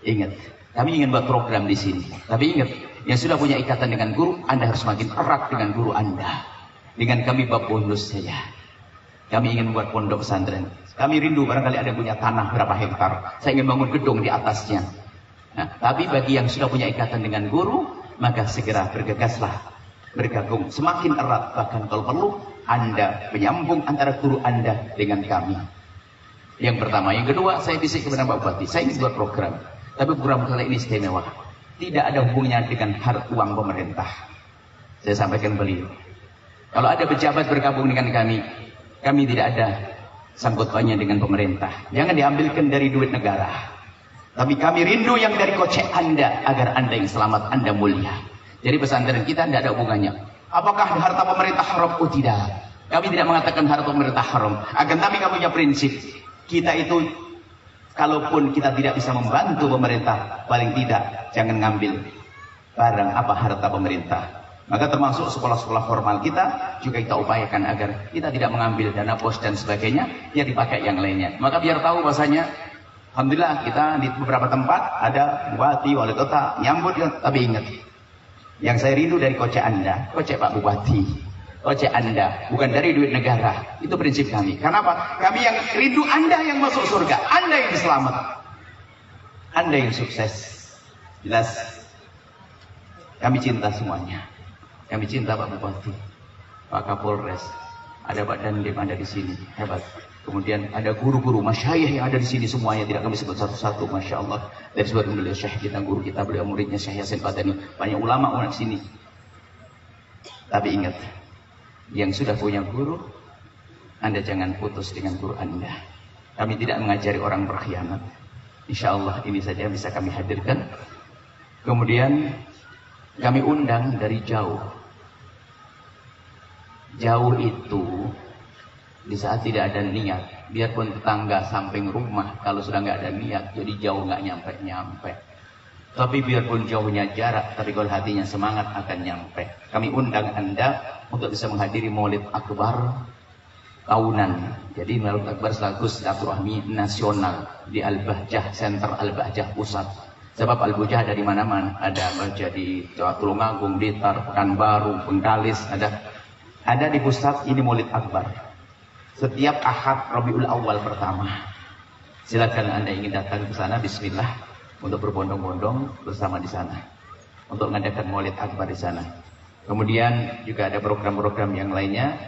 S4: Ingat, kami ingin buat program di sini. Tapi ingat, yang sudah punya ikatan dengan guru, Anda harus makin erat dengan guru Anda. Dengan kami bab bonus saja. Kami ingin buat pondok pesantren. Kami rindu barangkali ada punya tanah berapa hektar. Saya ingin bangun gedung di atasnya. Nah, tapi bagi yang sudah punya ikatan dengan guru, maka segera bergegaslah, bergabung. Semakin erat, bahkan kalau perlu, Anda menyambung antara guru Anda dengan kami. Yang pertama. Yang kedua, saya bisik kepada Pak Bupati. Saya ingin buat program. Tapi program kali ini istimewa. Tidak ada hubungannya dengan harta uang pemerintah. Saya sampaikan beliau. Kalau ada pejabat bergabung dengan kami tidak ada sangkut pautnya dengan pemerintah. Jangan diambilkan dari duit negara. Tapi kami rindu yang dari kocek Anda, agar Anda yang selamat, Anda mulia. Jadi pesantren kita tidak ada hubungannya. Apakah harta pemerintah haram? Oh tidak. Kami tidak mengatakan harta pemerintah haram. Akan tapi kami punya prinsip. Kita itu, kalaupun kita tidak bisa membantu pemerintah, paling tidak jangan ngambil barang apa harta pemerintah. Maka termasuk sekolah-sekolah formal kita juga kita upayakan agar kita tidak mengambil dana pos dan sebagainya, ya dipakai yang lainnya. Maka biar tahu bahasanya, alhamdulillah kita di beberapa tempat ada bupati, wali kota nyambut. Tapi ingat, yang saya rindu dari kocek Anda, kocek Pak Bupati, kocek Anda, bukan dari duit negara. Itu prinsip kami. Kenapa? Kami yang rindu Anda yang masuk surga, Anda yang selamat, Anda yang sukses. Jelas? Kami cinta semuanya. Kami cinta Pak Bupati, Pak Kapolres, ada Pak Dandim ada di sini, hebat. Kemudian ada guru-guru, masyayikh yang ada di sini semuanya, tidak kami sebut satu-satu, masya Allah. Dari sebab beliau syekh kita, guru kita, beliau muridnya Syekh Yasin Padani, banyak ulama di sini. Tapi ingat, yang sudah punya guru, Anda jangan putus dengan guru Anda. Kami tidak mengajari orang berkhianat. Insya Allah ini saja bisa kami hadirkan. Kemudian kami undang dari jauh. Jauh itu di saat tidak ada niat, biarpun tetangga samping rumah, kalau sudah nggak ada niat, jadi jauh nggak nyampe-nyampe. Tapi biarpun jauhnya jarak, tapi kalau hatinya semangat akan nyampe. Kami undang Anda untuk bisa menghadiri Maulid Akbar tahunan. Jadi Maulid Akbar sekaligus silaturahmi nasional di Al-Bahjah, Center Al-Bahjah Pusat. Sebab Al-Bahjah dari mana-mana, ada Bahjah di Tulungagung, Blitar, Pekanbaru, Bengkalis, ada di pusat ini Maulid Akbar. Setiap Ahad Rabiul Awal pertama. Silakan Anda ingin datang ke sana, bismillah, untuk berbondong-bondong bersama di sana. Untuk mengadakan Maulid Akbar di sana. Kemudian juga ada program-program yang lainnya.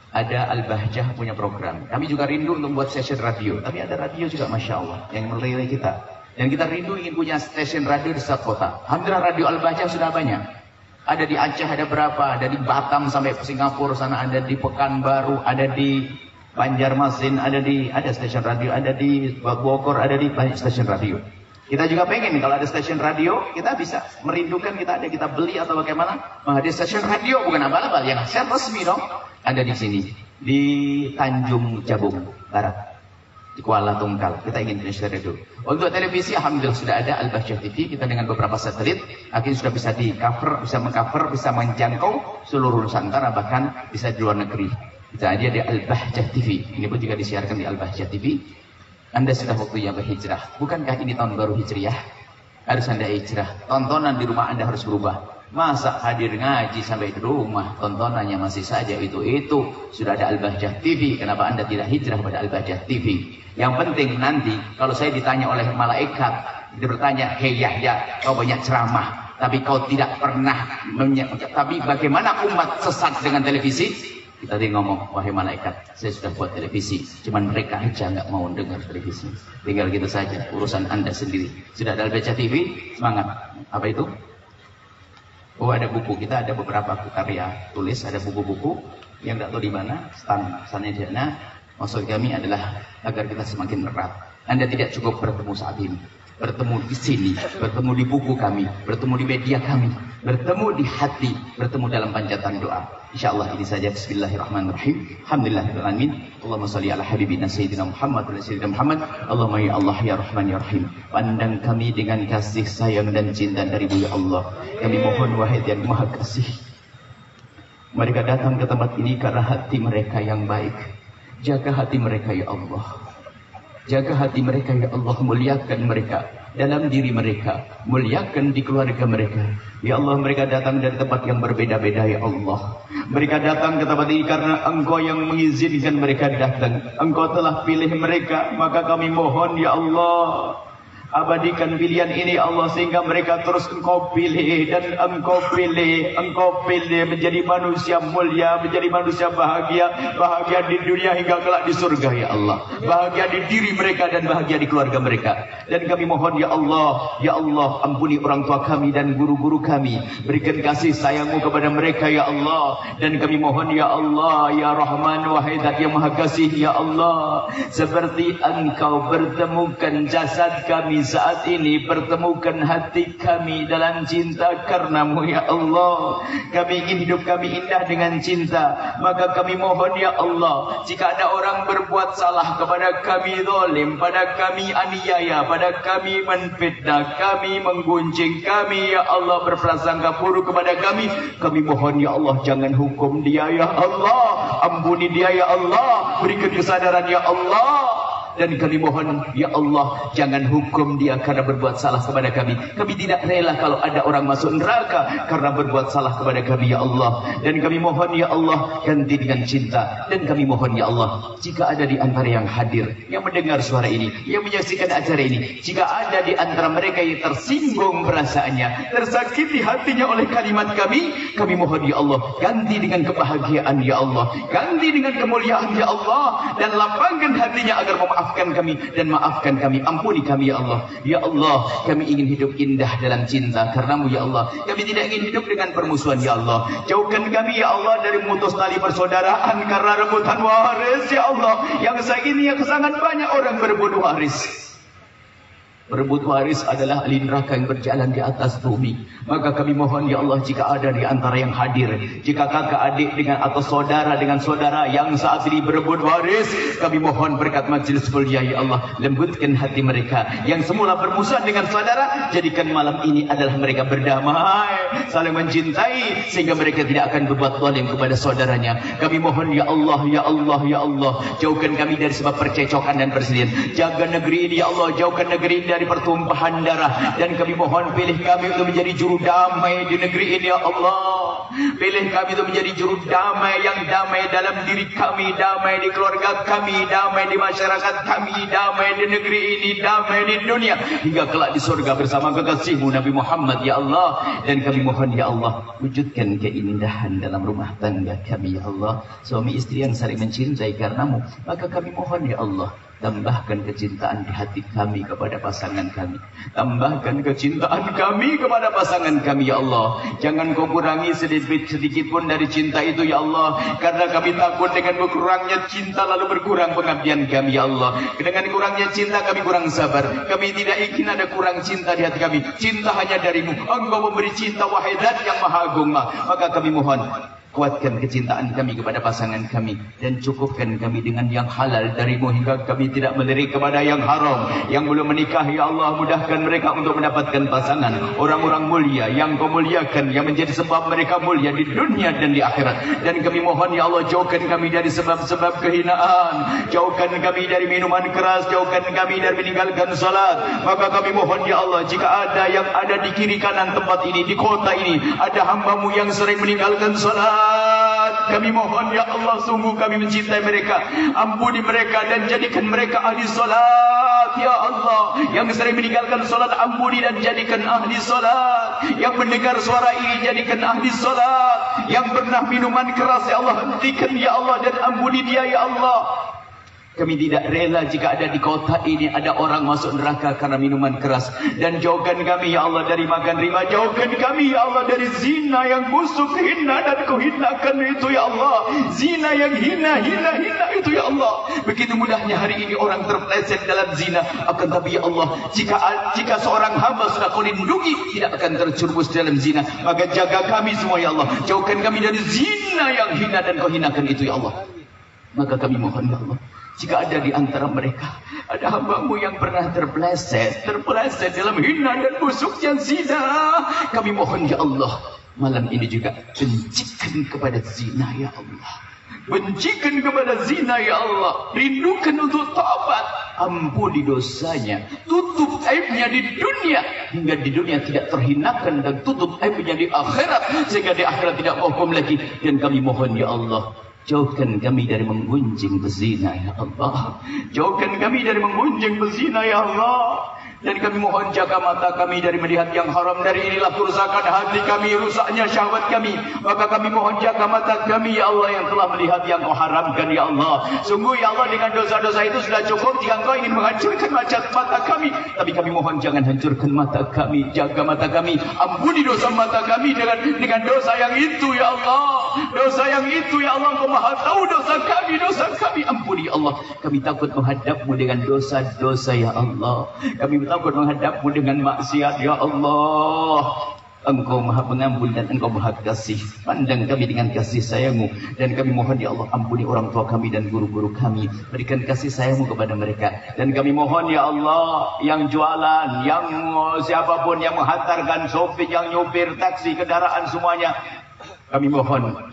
S4: Ada Al-Bahjah punya program. Kami juga rindu untuk membuat stasiun radio. Tapi ada radio juga Masya Allah yang meleleh kita. Dan kita rindu ingin punya stasiun radio di setiap kota. Alhamdulillah radio Al-Bahjah sudah banyak. Ada di Aceh ada berapa, ada di Batam sampai ke Singapura sana, ada di Pekanbaru, ada di Banjarmasin, ada stasiun radio, ada di Bogor, ada di banyak stasiun radio. Kita juga pengen kalau ada stasiun radio, kita bisa merindukan kita beli atau bagaimana menghadiri stasiun radio, bukan abal-abal yang resmi dong. Ada di sini di Tanjung Jabung Barat, di Kuala Tungkal. Kita ingin Indonesia Radio. Untuk televisi alhamdulillah sudah ada Al-Bahjah TV, kita dengan beberapa satelit akhirnya sudah bisa mengcover, bisa menjangkau seluruh Nusantara, bahkan bisa di luar negeri. Kita ada di Al-Bahjah TV. Ini pun juga disiarkan di Al-Bahjah TV. Anda sudah waktunya berhijrah. Bukankah ini tahun baru hijriah? Harus Anda hijrah. Tontonan di rumah Anda harus berubah. Masa hadir ngaji sampai di rumah, tontonannya masih saja itu. Sudah ada Al-Bahjah TV, kenapa Anda tidak hijrah pada Al-Bahjah TV? Yang penting nanti, kalau saya ditanya oleh malaikat, dia bertanya, hei Yahya, kau banyak ceramah, tapi kau tidak pernah, tapi bagaimana umat sesat dengan televisi? Kita tadi ngomong, wahai malaikat, saya sudah buat televisi, cuman mereka aja nggak mau dengar televisi. Tinggal gitu saja, urusan Anda sendiri. Sudah ada Al-Bahjah TV, semangat. Apa itu? Oh, ada buku, kita ada beberapa karya tulis, ada buku-buku yang tidak tahu di mana, standnya di sana. Maksud kami adalah agar kita semakin erat. Anda tidak cukup bertemu saat ini, bertemu di sini, bertemu di buku kami, bertemu di media kami, bertemu di hati, bertemu dalam panjatan doa. InsyaAllah ini saja. Bismillahirrahmanirrahim. Alhamdulillahirrahmanirrahim. Allahumma salli ala habibina Sayyidina Muhammad wa Sayyidina Muhammad. Allahumma ya Allah ya Rahman ya Rahim. Pandang kami dengan kasih sayang dan cinta dari-Mu ya Allah. Kami mohon wahai yang maha kasih. Mereka datang ke tempat ini karena hati mereka yang baik. Jaga hati mereka ya Allah. Jaga hati mereka ya Allah. Muliakan mereka dalam diri mereka, muliakan di keluarga mereka. Ya Allah, mereka datang dari tempat yang berbeda-beda ya Allah. Mereka datang ke tempat ini karena Engkau yang mengizinkan mereka datang. Engkau telah pilih mereka, maka kami mohon ya Allah, abadikan pilihan ini Allah, sehingga mereka terus Engkau pilih dan Engkau pilih menjadi manusia mulia, menjadi manusia bahagia, bahagia di dunia hingga kelak di surga ya Allah, bahagia di diri mereka dan bahagia di keluarga mereka. Dan kami mohon ya Allah, ampuni orang tua kami dan guru-guru kami, berikan kasih sayang-Mu kepada mereka ya Allah. Dan kami mohon ya Allah, ya Rahman wahai Zat yang maha kasih ya Allah, seperti Engkau pertemukan jasad kami saat ini, pertemukan hati kami dalam cinta karena-Mu ya Allah. Kami ingin hidup kami indah dengan cinta, maka kami mohon ya Allah, jika ada orang berbuat salah kepada kami, zalim pada kami, aniaya pada kami, menfitnah kami, menggunjing kami ya Allah, berprasangka buruk kepada kami mohon ya Allah, jangan hukum dia ya Allah, ampuni dia ya Allah, berikan kesadaran ya Allah. Dan kami mohon ya Allah, jangan hukum dia karena berbuat salah kepada kami. Kami tidak rela kalau ada orang masuk neraka karena berbuat salah kepada kami ya Allah. Dan kami mohon ya Allah, ganti dengan cinta. Dan kami mohon ya Allah, jika ada di antara yang hadir, yang mendengar suara ini, yang menyaksikan acara ini, jika ada di antara mereka yang tersinggung perasaannya, tersakiti hatinya oleh kalimat kami mohon ya Allah, ganti dengan kebahagiaan ya Allah, ganti dengan kemuliaan ya Allah, dan lapangkan hatinya agar maafkan kami dan maafkan kami, ampuni kami ya Allah. Ya Allah, kami ingin hidup indah dalam cinta karena-Mu ya Allah. Kami tidak ingin hidup dengan permusuhan ya Allah. Jauhkan kami ya Allah dari memutus tali persaudaraan karena rebutan waris ya Allah. Yang saat ini yang sangat banyak orang berebut waris. Berebut waris adalah ahli neraka yang berjalan di atas bumi. Maka kami mohon ya Allah, jika ada di antara yang hadir, jika kakak adik dengan atau saudara dengan saudara yang saat ini berebut waris, kami mohon berkat majelis mulia ya Allah, lembutkan hati mereka yang semula bermusuhan dengan saudara, jadikan malam ini adalah mereka berdamai, saling mencintai, sehingga mereka tidak akan berbuat zalim kepada saudaranya. Kami mohon ya Allah, ya Allah, ya Allah, jauhkan kami dari sebab percecokan dan perselisihan. Jaga negeri ini ya Allah, jauhkan negeri ini dari pertumpahan darah. Dan kami mohon, pilih kami untuk menjadi juru damai di negeri ini ya Allah. Pilih kami untuk menjadi juru damai, yang damai dalam diri kami, damai di keluarga kami, damai di masyarakat kami, damai di negeri ini, damai di dunia, hingga kelak di surga bersama kekasih-Mu Nabi Muhammad ya Allah. Dan kami mohon ya Allah, wujudkan keindahan dalam rumah tangga kami ya Allah, suami istri yang saling mencintai karena-Mu. Maka kami mohon ya Allah, tambahkan kecintaan di hati kami kepada pasangan kami. Tambahkan kecintaan kami kepada pasangan kami ya Allah. Jangan Kau kurangi sedikit pun dari cinta itu ya Allah. Karena kami takut dengan berkurangnya cinta lalu berkurang pengabdian kami ya Allah. Dengan kurangnya cinta kami kurang sabar. Kami tidak ingin ada kurang cinta di hati kami. Cinta hanya dari-Mu. Engkau memberi cinta wahai Zat yang maha agung. Maka kami mohon, Kuatkan kecintaan kami kepada pasangan kami dan cukupkan kami dengan yang halal darimu hingga kami tidak melirik kepada yang haram. Yang belum menikah, ya Allah, mudahkan mereka untuk mendapatkan pasangan orang-orang mulia yang kau muliakan, yang menjadi sebab mereka mulia di dunia dan di akhirat. Dan kami mohon, ya Allah, jauhkan kami dari sebab-sebab kehinaan, jauhkan kami dari minuman keras, jauhkan kami dari meninggalkan salat. Maka kami mohon, ya Allah, jika ada yang ada di kiri kanan tempat ini, di kota ini, ada hamba-Mu yang sering meninggalkan salat, kami mohon, ya Allah, sungguh kami mencintai mereka. Ampuni mereka dan jadikan mereka ahli salat, ya Allah. Yang sering meninggalkan salat, ampuni dan jadikan ahli salat. Yang mendengar suara ini, jadikan ahli salat. Yang pernah minuman keras, ya Allah, hentikan, ya Allah, dan ampuni dia, ya Allah. Kami tidak rela jika ada di kota ini ada orang masuk neraka karena minuman keras. Dan jauhkan kami, ya Allah, dari makan riba. Jauhkan kami, ya Allah, dari zina yang busuk, hina dan kau hinakan itu, ya Allah. Zina yang hina itu, ya Allah. Begitu mudahnya hari ini orang terpeleset dalam zina. Akan tapi, ya Allah, jika seorang hamba sudah kau lindungi, tidak akan terjerumus dalam zina. Maka jaga kami semua, ya Allah. Jauhkan kami dari zina yang hina dan kau hinakan itu, ya Allah. Maka kami mohon, ya Allah, jika ada di antara mereka ada hamba-Mu yang pernah terpeleset dalam hina dan busuknya zina, kami mohon, ya Allah, malam ini juga bencikan kepada zina, ya Allah. Bencikan kepada zina, ya Allah. Rindukan untuk taubat. Ampuni dosanya. Tutup aibnya di dunia, hingga di dunia tidak terhinakan, dan tutup aibnya di akhirat, sehingga di akhirat tidak hukum lagi. Dan kami mohon, ya Allah, jauhkan kami dari menggunjing berzina, ya Allah. Jauhkan kami dari menggunjing berzina, ya Allah. Dan kami mohon jaga mata kami dari melihat yang haram. Dari inilah kerusakan hati kami, rusaknya syahwat kami. Maka kami mohon jaga mata kami, ya Allah, yang telah melihat yang kau haramkan, ya Allah. Sungguh, ya Allah, dengan dosa-dosa itu sudah cukup jika Engkau ingin menghancurkan mata kami. Tapi kami mohon jangan hancurkan mata kami. Jaga mata kami. Ampuni dosa mata kami dengan dosa yang itu, ya Allah. Dosa yang itu, ya Allah, Engkau maha tahu dosa kami. Ampuni, ya Allah. Kami takut menghadap-Mu dengan dosa-dosa, ya Allah. Kami takut menghadap-Mu dengan maksiat, ya Allah. Engkau maha pengampun dan Engkau maha kasih. Pandang kami dengan kasih sayang-Mu. Dan kami mohon, ya Allah, ampuni orang tua kami dan guru-guru kami. Berikan kasih sayang-Mu kepada mereka. Dan kami mohon, ya Allah, yang jualan, yang siapapun yang menghantarkan, sopir, yang nyupir taksi, kendaraan, semuanya, kami mohon,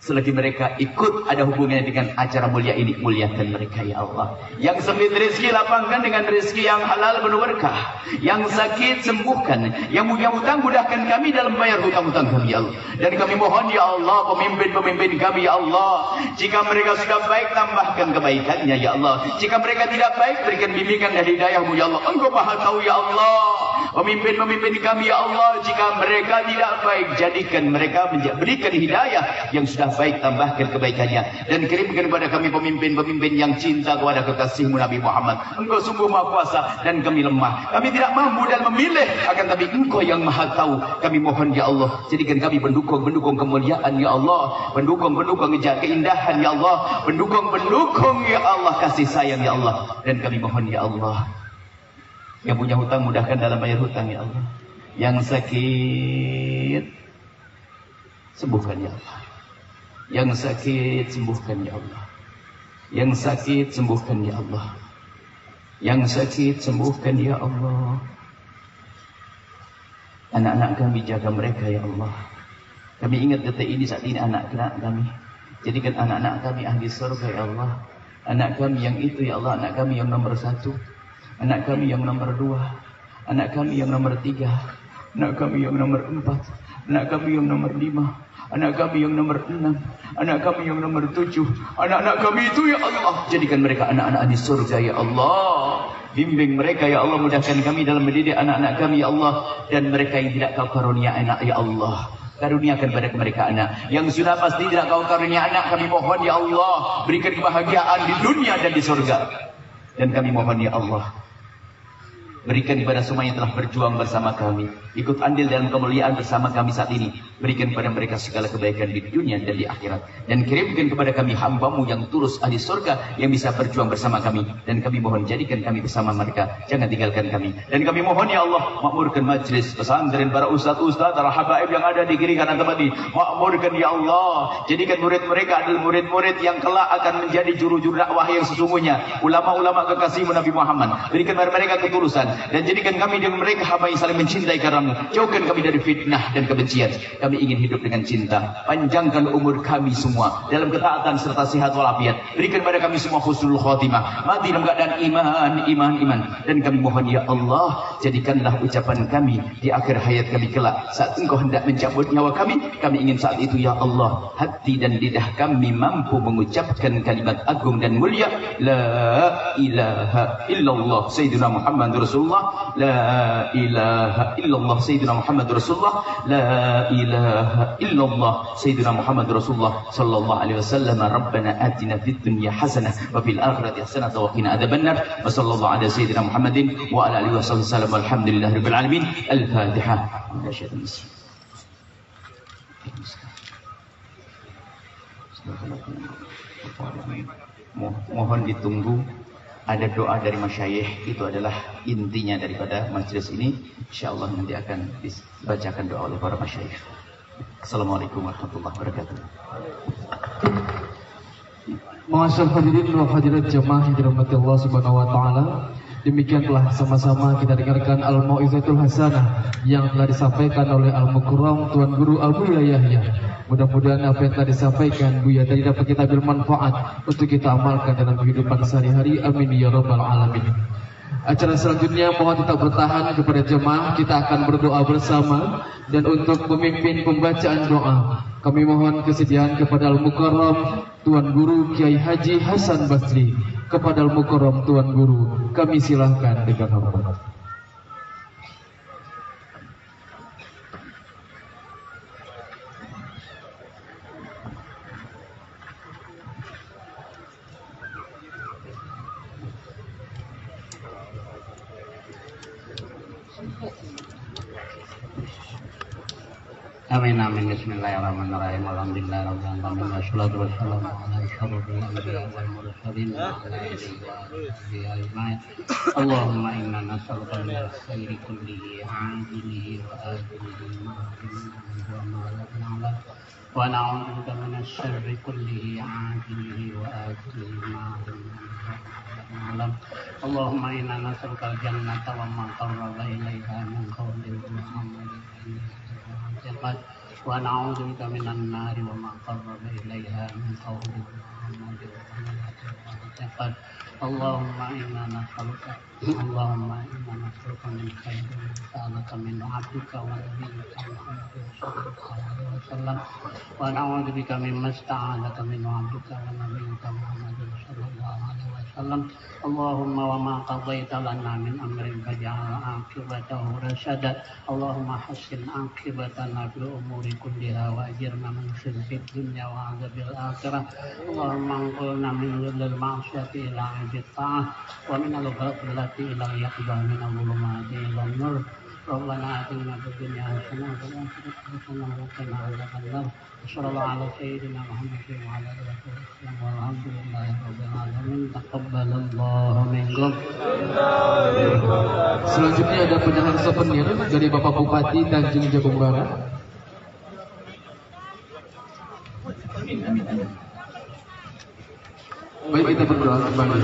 S4: selagi mereka ikut ada hubungannya dengan acara mulia ini, muliakan mereka, ya Allah. Yang sempit rezeki, lapangkan dengan rezeki yang halal penuh berkah. Yang sakit, sembuhkan. Yang punya hutang, mudahkan kami dalam bayar hutang-hutang kami, ya Allah. Dan kami mohon, ya Allah, pemimpin-pemimpin kami, ya Allah, jika mereka sudah baik, tambahkan kebaikannya, ya Allah. Jika mereka tidak baik, berikan bimbingan dan hidayah-Mu, ya Allah. Engkau maha tahu, ya Allah. Pemimpin-pemimpin kami, ya Allah, jika mereka tidak baik, jadikan mereka berikan hidayah. Yang sudah baik, tambahkan kebaikannya. Dan kirimkan kepada kami pemimpin-pemimpin yang cinta kepada kekasih-Mu Nabi Muhammad. Engkau sungguh maha kuasa dan kami lemah. Kami tidak mampu dan memilih, akan tapi Engkau yang maha tahu. Kami mohon, ya Allah, jadikan kami pendukung kemuliaan, ya Allah. Pendukung keindahan, ya Allah. Pendukung, ya Allah, kasih sayang, ya Allah. Dan kami mohon, ya Allah, yang punya hutang, mudahkan dalam bayar hutang, ya Allah. Yang sakit, sembuhkan, ya Allah. Yang sakit, sembuhkan, ya Allah. Yang sakit, sembuhkan, ya Allah. Yang sakit, sembuhkan, ya Allah. Anak-anak kami, jaga mereka, ya Allah. Kami ingat detik ini, saat ini anak-anak kami. Jadikan anak-anak kami ahli surga, ya Allah. Anak kami yang itu, ya Allah. Anak kami yang nomor 1. Anak kami yang nomor 2. Anak kami yang nomor 3. Anak kami yang nomor 4. Anak kami yang nomor 5. Anak kami yang nomor 6. Anak kami yang nomor 7. Anak-anak kami itu, ya Allah, jadikan mereka anak-anak di surga, ya Allah. Bimbing mereka, ya Allah. Mudahkan kami dalam mendidik anak-anak kami, ya Allah. Dan mereka yang tidak Kau karunia anak, ya Allah, karuniakan pada mereka anak. Yang sudah pasti tidak Kau karunia anak, kami mohon, ya Allah, berikan kebahagiaan di dunia dan di surga. Dan kami mohon, ya Allah, berikan kepada semua yang telah berjuang bersama kami, ikut andil dalam kemuliaan bersama kami saat ini. Berikan pada mereka segala kebaikan di dunia dan di akhirat. Dan kirimkan kepada kami hamba-Mu yang tulus ahli surga yang bisa berjuang bersama kami. Dan kami mohon jadikan kami bersama mereka. Jangan tinggalkan kami. Dan kami mohon ya Allah, makmurkan majlis pesantren para ustaz-ustaz, para habaib yang ada di kiri kanan tempat ini. Makmurkan ya Allah. Jadikan murid mereka adalah murid-murid yang kelak akan menjadi juru-juru dakwah yang sesungguhnya. Ulama-ulama kekasih Nabi Muhammad. Berikan kepada mereka ketulusan. Dan jadikan kami dengan mereka hamba yang saling mencintai karenamu. Jauhkan kami dari fitnah dan kebencian. Kami ingin hidup dengan cinta. Panjangkan umur kami semua dalam ketaatan serta sehat walafiat. Berikan pada kami semua husnul khotimah. Mati dalam keadaan iman. Dan kami mohon ya Allah, jadikanlah ucapan kami di akhir hayat kami kelak. Saat Engkau hendak mencabut nyawa kami ingin saat itu ya Allah, hati dan lidah kami mampu mengucapkan kalimat agung dan mulia. La ilaha illallah Sayyidina Muhammad Rasulullah. La ilaha illallah Sayyidina Muhammad Rasulullah. La ilaha illallah Sayyidina Muhammad Rasulullah sallallahu alaihi wasallam. Rabbana atina fid dunya hasanah wa fil akhirati hasanah wa qina adzabannar. Wa sallallahu ala sayyidina Muhammadin wa ala alihi wasallam. Walhamdulillahirabbil alamin. Al-Fatihah. Mohon ditunggu, ada doa dari masyayikh, itu adalah intinya daripada majelis ini. Insyaallah nanti akan dibacakan doa oleh para masyayikh. Assalamualaikum warahmatullahi wabarakatuh.
S2: Ma'asyarul hadirin wa hadirat jamaah yang dirahmati Allah Subhanahu wa taala. Demikianlah sama-sama kita dengarkan Al-Mau'izatul Hasanah yang telah disampaikan oleh Al-Mukarram Tuan Guru Abu Yahya. Mudah-mudahan apa yang telah disampaikan Buya tadi dapat kita bermanfaat untuk kita amalkan dalam kehidupan sehari-hari. Amin ya rabbal alamin. Acara selanjutnya mohon tetap bertahan kepada jemaah. Kita akan berdoa bersama. Dan untuk pemimpin pembacaan doa, kami mohon kesediaan kepada Al-Mukarram Tuan Guru Kiai Haji Hasan Basri. Kepada Al-Mukarram Tuan Guru, kami silahkan dengan hormat.
S5: Amin amin. Bismillahirrahmanirrahim. Alhamdulillahirabbil alamin. Wassalatu wassalamu ala asyrofil anbiya'i wal mursalin wa ala alihi wa sahbihi ajma'in. Allahumma inna nas'aluka min al-khairi kullihi 'ajilihi wa ajilihi ma 'allamna wa ma lam na'lam wa na'udzubika min asy-syarri kullihi 'ajilihi wa ajilihi ma 'allamna wa ma lam na'lam. Allahumma inna nas'aluka al-jannata wa ma qarraba ilaiha min qawlin wa 'amalin wa na'udzubika minan nari wa ma qarraba ilaiha min qawlin wa 'amalin wa Allahumma inna nas'aluka min khairin ma sa'alaka min 'abdika wa nabiyyika Muhammadin sallallahu alaihi wasallam wa na'udzubika mimma sta'alaka min 'abdika wa nabiyyika Muhammadin sallallahu alaihi wasallam. Allahumma wa ma qadaita lana min amrin faj'al 'aqibatahu rasyada. Allahumma hassin 'aqibatana fil umuri kulliha wa ajirna min khizyid dunya wa 'adzabil akhirah. Allahumma anqilna min dhillil ma'siyati ila 'idit ta'ah wa min al-ghaflati ila al-yaqظah min al-dhulumati ila an-nur. Rabbana atina fid dunya hasanah wa fil akhirati hasanah wa qina adzabannar. Sallallahu ala sayyidina Muhammadin wa ala alihi wasallam. Walhamdulillahi rabbil alamin. Taqabbalallahu minkum.
S2: Selanjutnya ada penyerahan souvenir dari Bapak Bupati Tanjung Jabung Barat. Baik, kita berdoa kembali.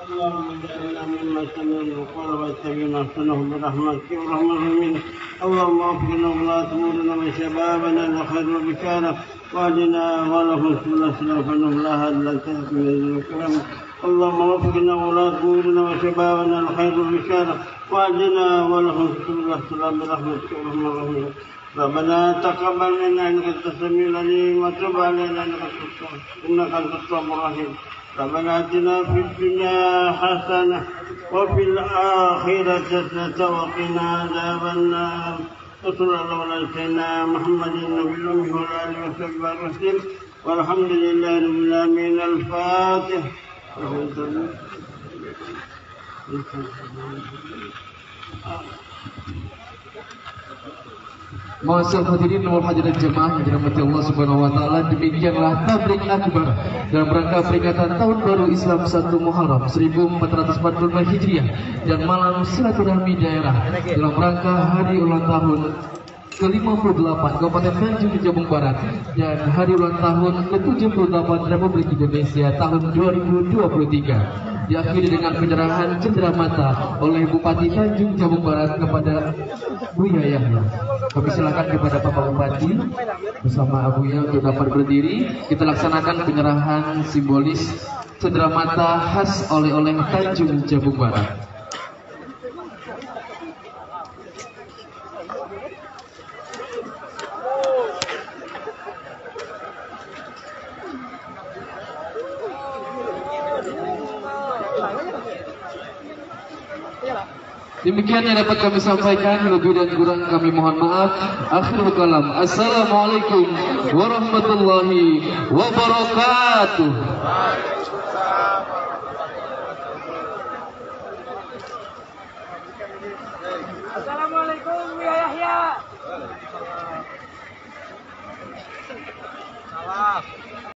S6: اللهم اجعلنا مما سمعنا وقال واتبعنا سنه برحمتك ورحمة الرحمن. اللهم اغفرنا ولا تمرنا من شبابنا لخير وبشارة واهدنا ولهم سبل السلام فانه لا هادي لك من الكرم. اللهم وفقنا ولا تمرنا وشبابنا لخير وبشارة واهدنا ولهم سبل السلام برحمتك ورحمة الرحمن. ربنا تقبل منا انك انت السميع العليم وتب علينا انك انت التواب الرحيم. ربنا آتنا في الدنيا حسنة وفي الآخرة حسنة وقنا عذاب النار وصلى الله على سيدنا محمد النبي الأمي وعلى آله وصحبه وسلم والحمد لله رب العالمين. الفاتح.
S2: Ma'asyiral hadirin wal hadirat jemaah yang dirahmati Allah Subhanahu wa taala, demikianlah tablik akbar dalam rangka peringatan tahun baru Islam 1 Muharram 1445 Hijriah dan malam silaturahmi daerah dalam rangka hari ulang tahun ke-58 Kabupaten Tanjung Jabung Barat dan hari ulang tahun ke-78 Republik Indonesia tahun 2023. Diakhiri dengan penyerahan cenderamata oleh Bupati Tanjung Jabung Barat kepada Buya Yahya. Kami silakan kepada Bapak Bupati bersama Abuya untuk dapat berdiri. Kita laksanakan penyerahan simbolis cenderamata khas oleh-oleh Tanjung Jabung Barat. Demikian yang dapat kami sampaikan, lebih dan kurang kami mohon maaf. Akhirul kalam. Assalamualaikum warahmatullahi wabarakatuh.
S3: Assalamualaikum ya Yahya. Salam.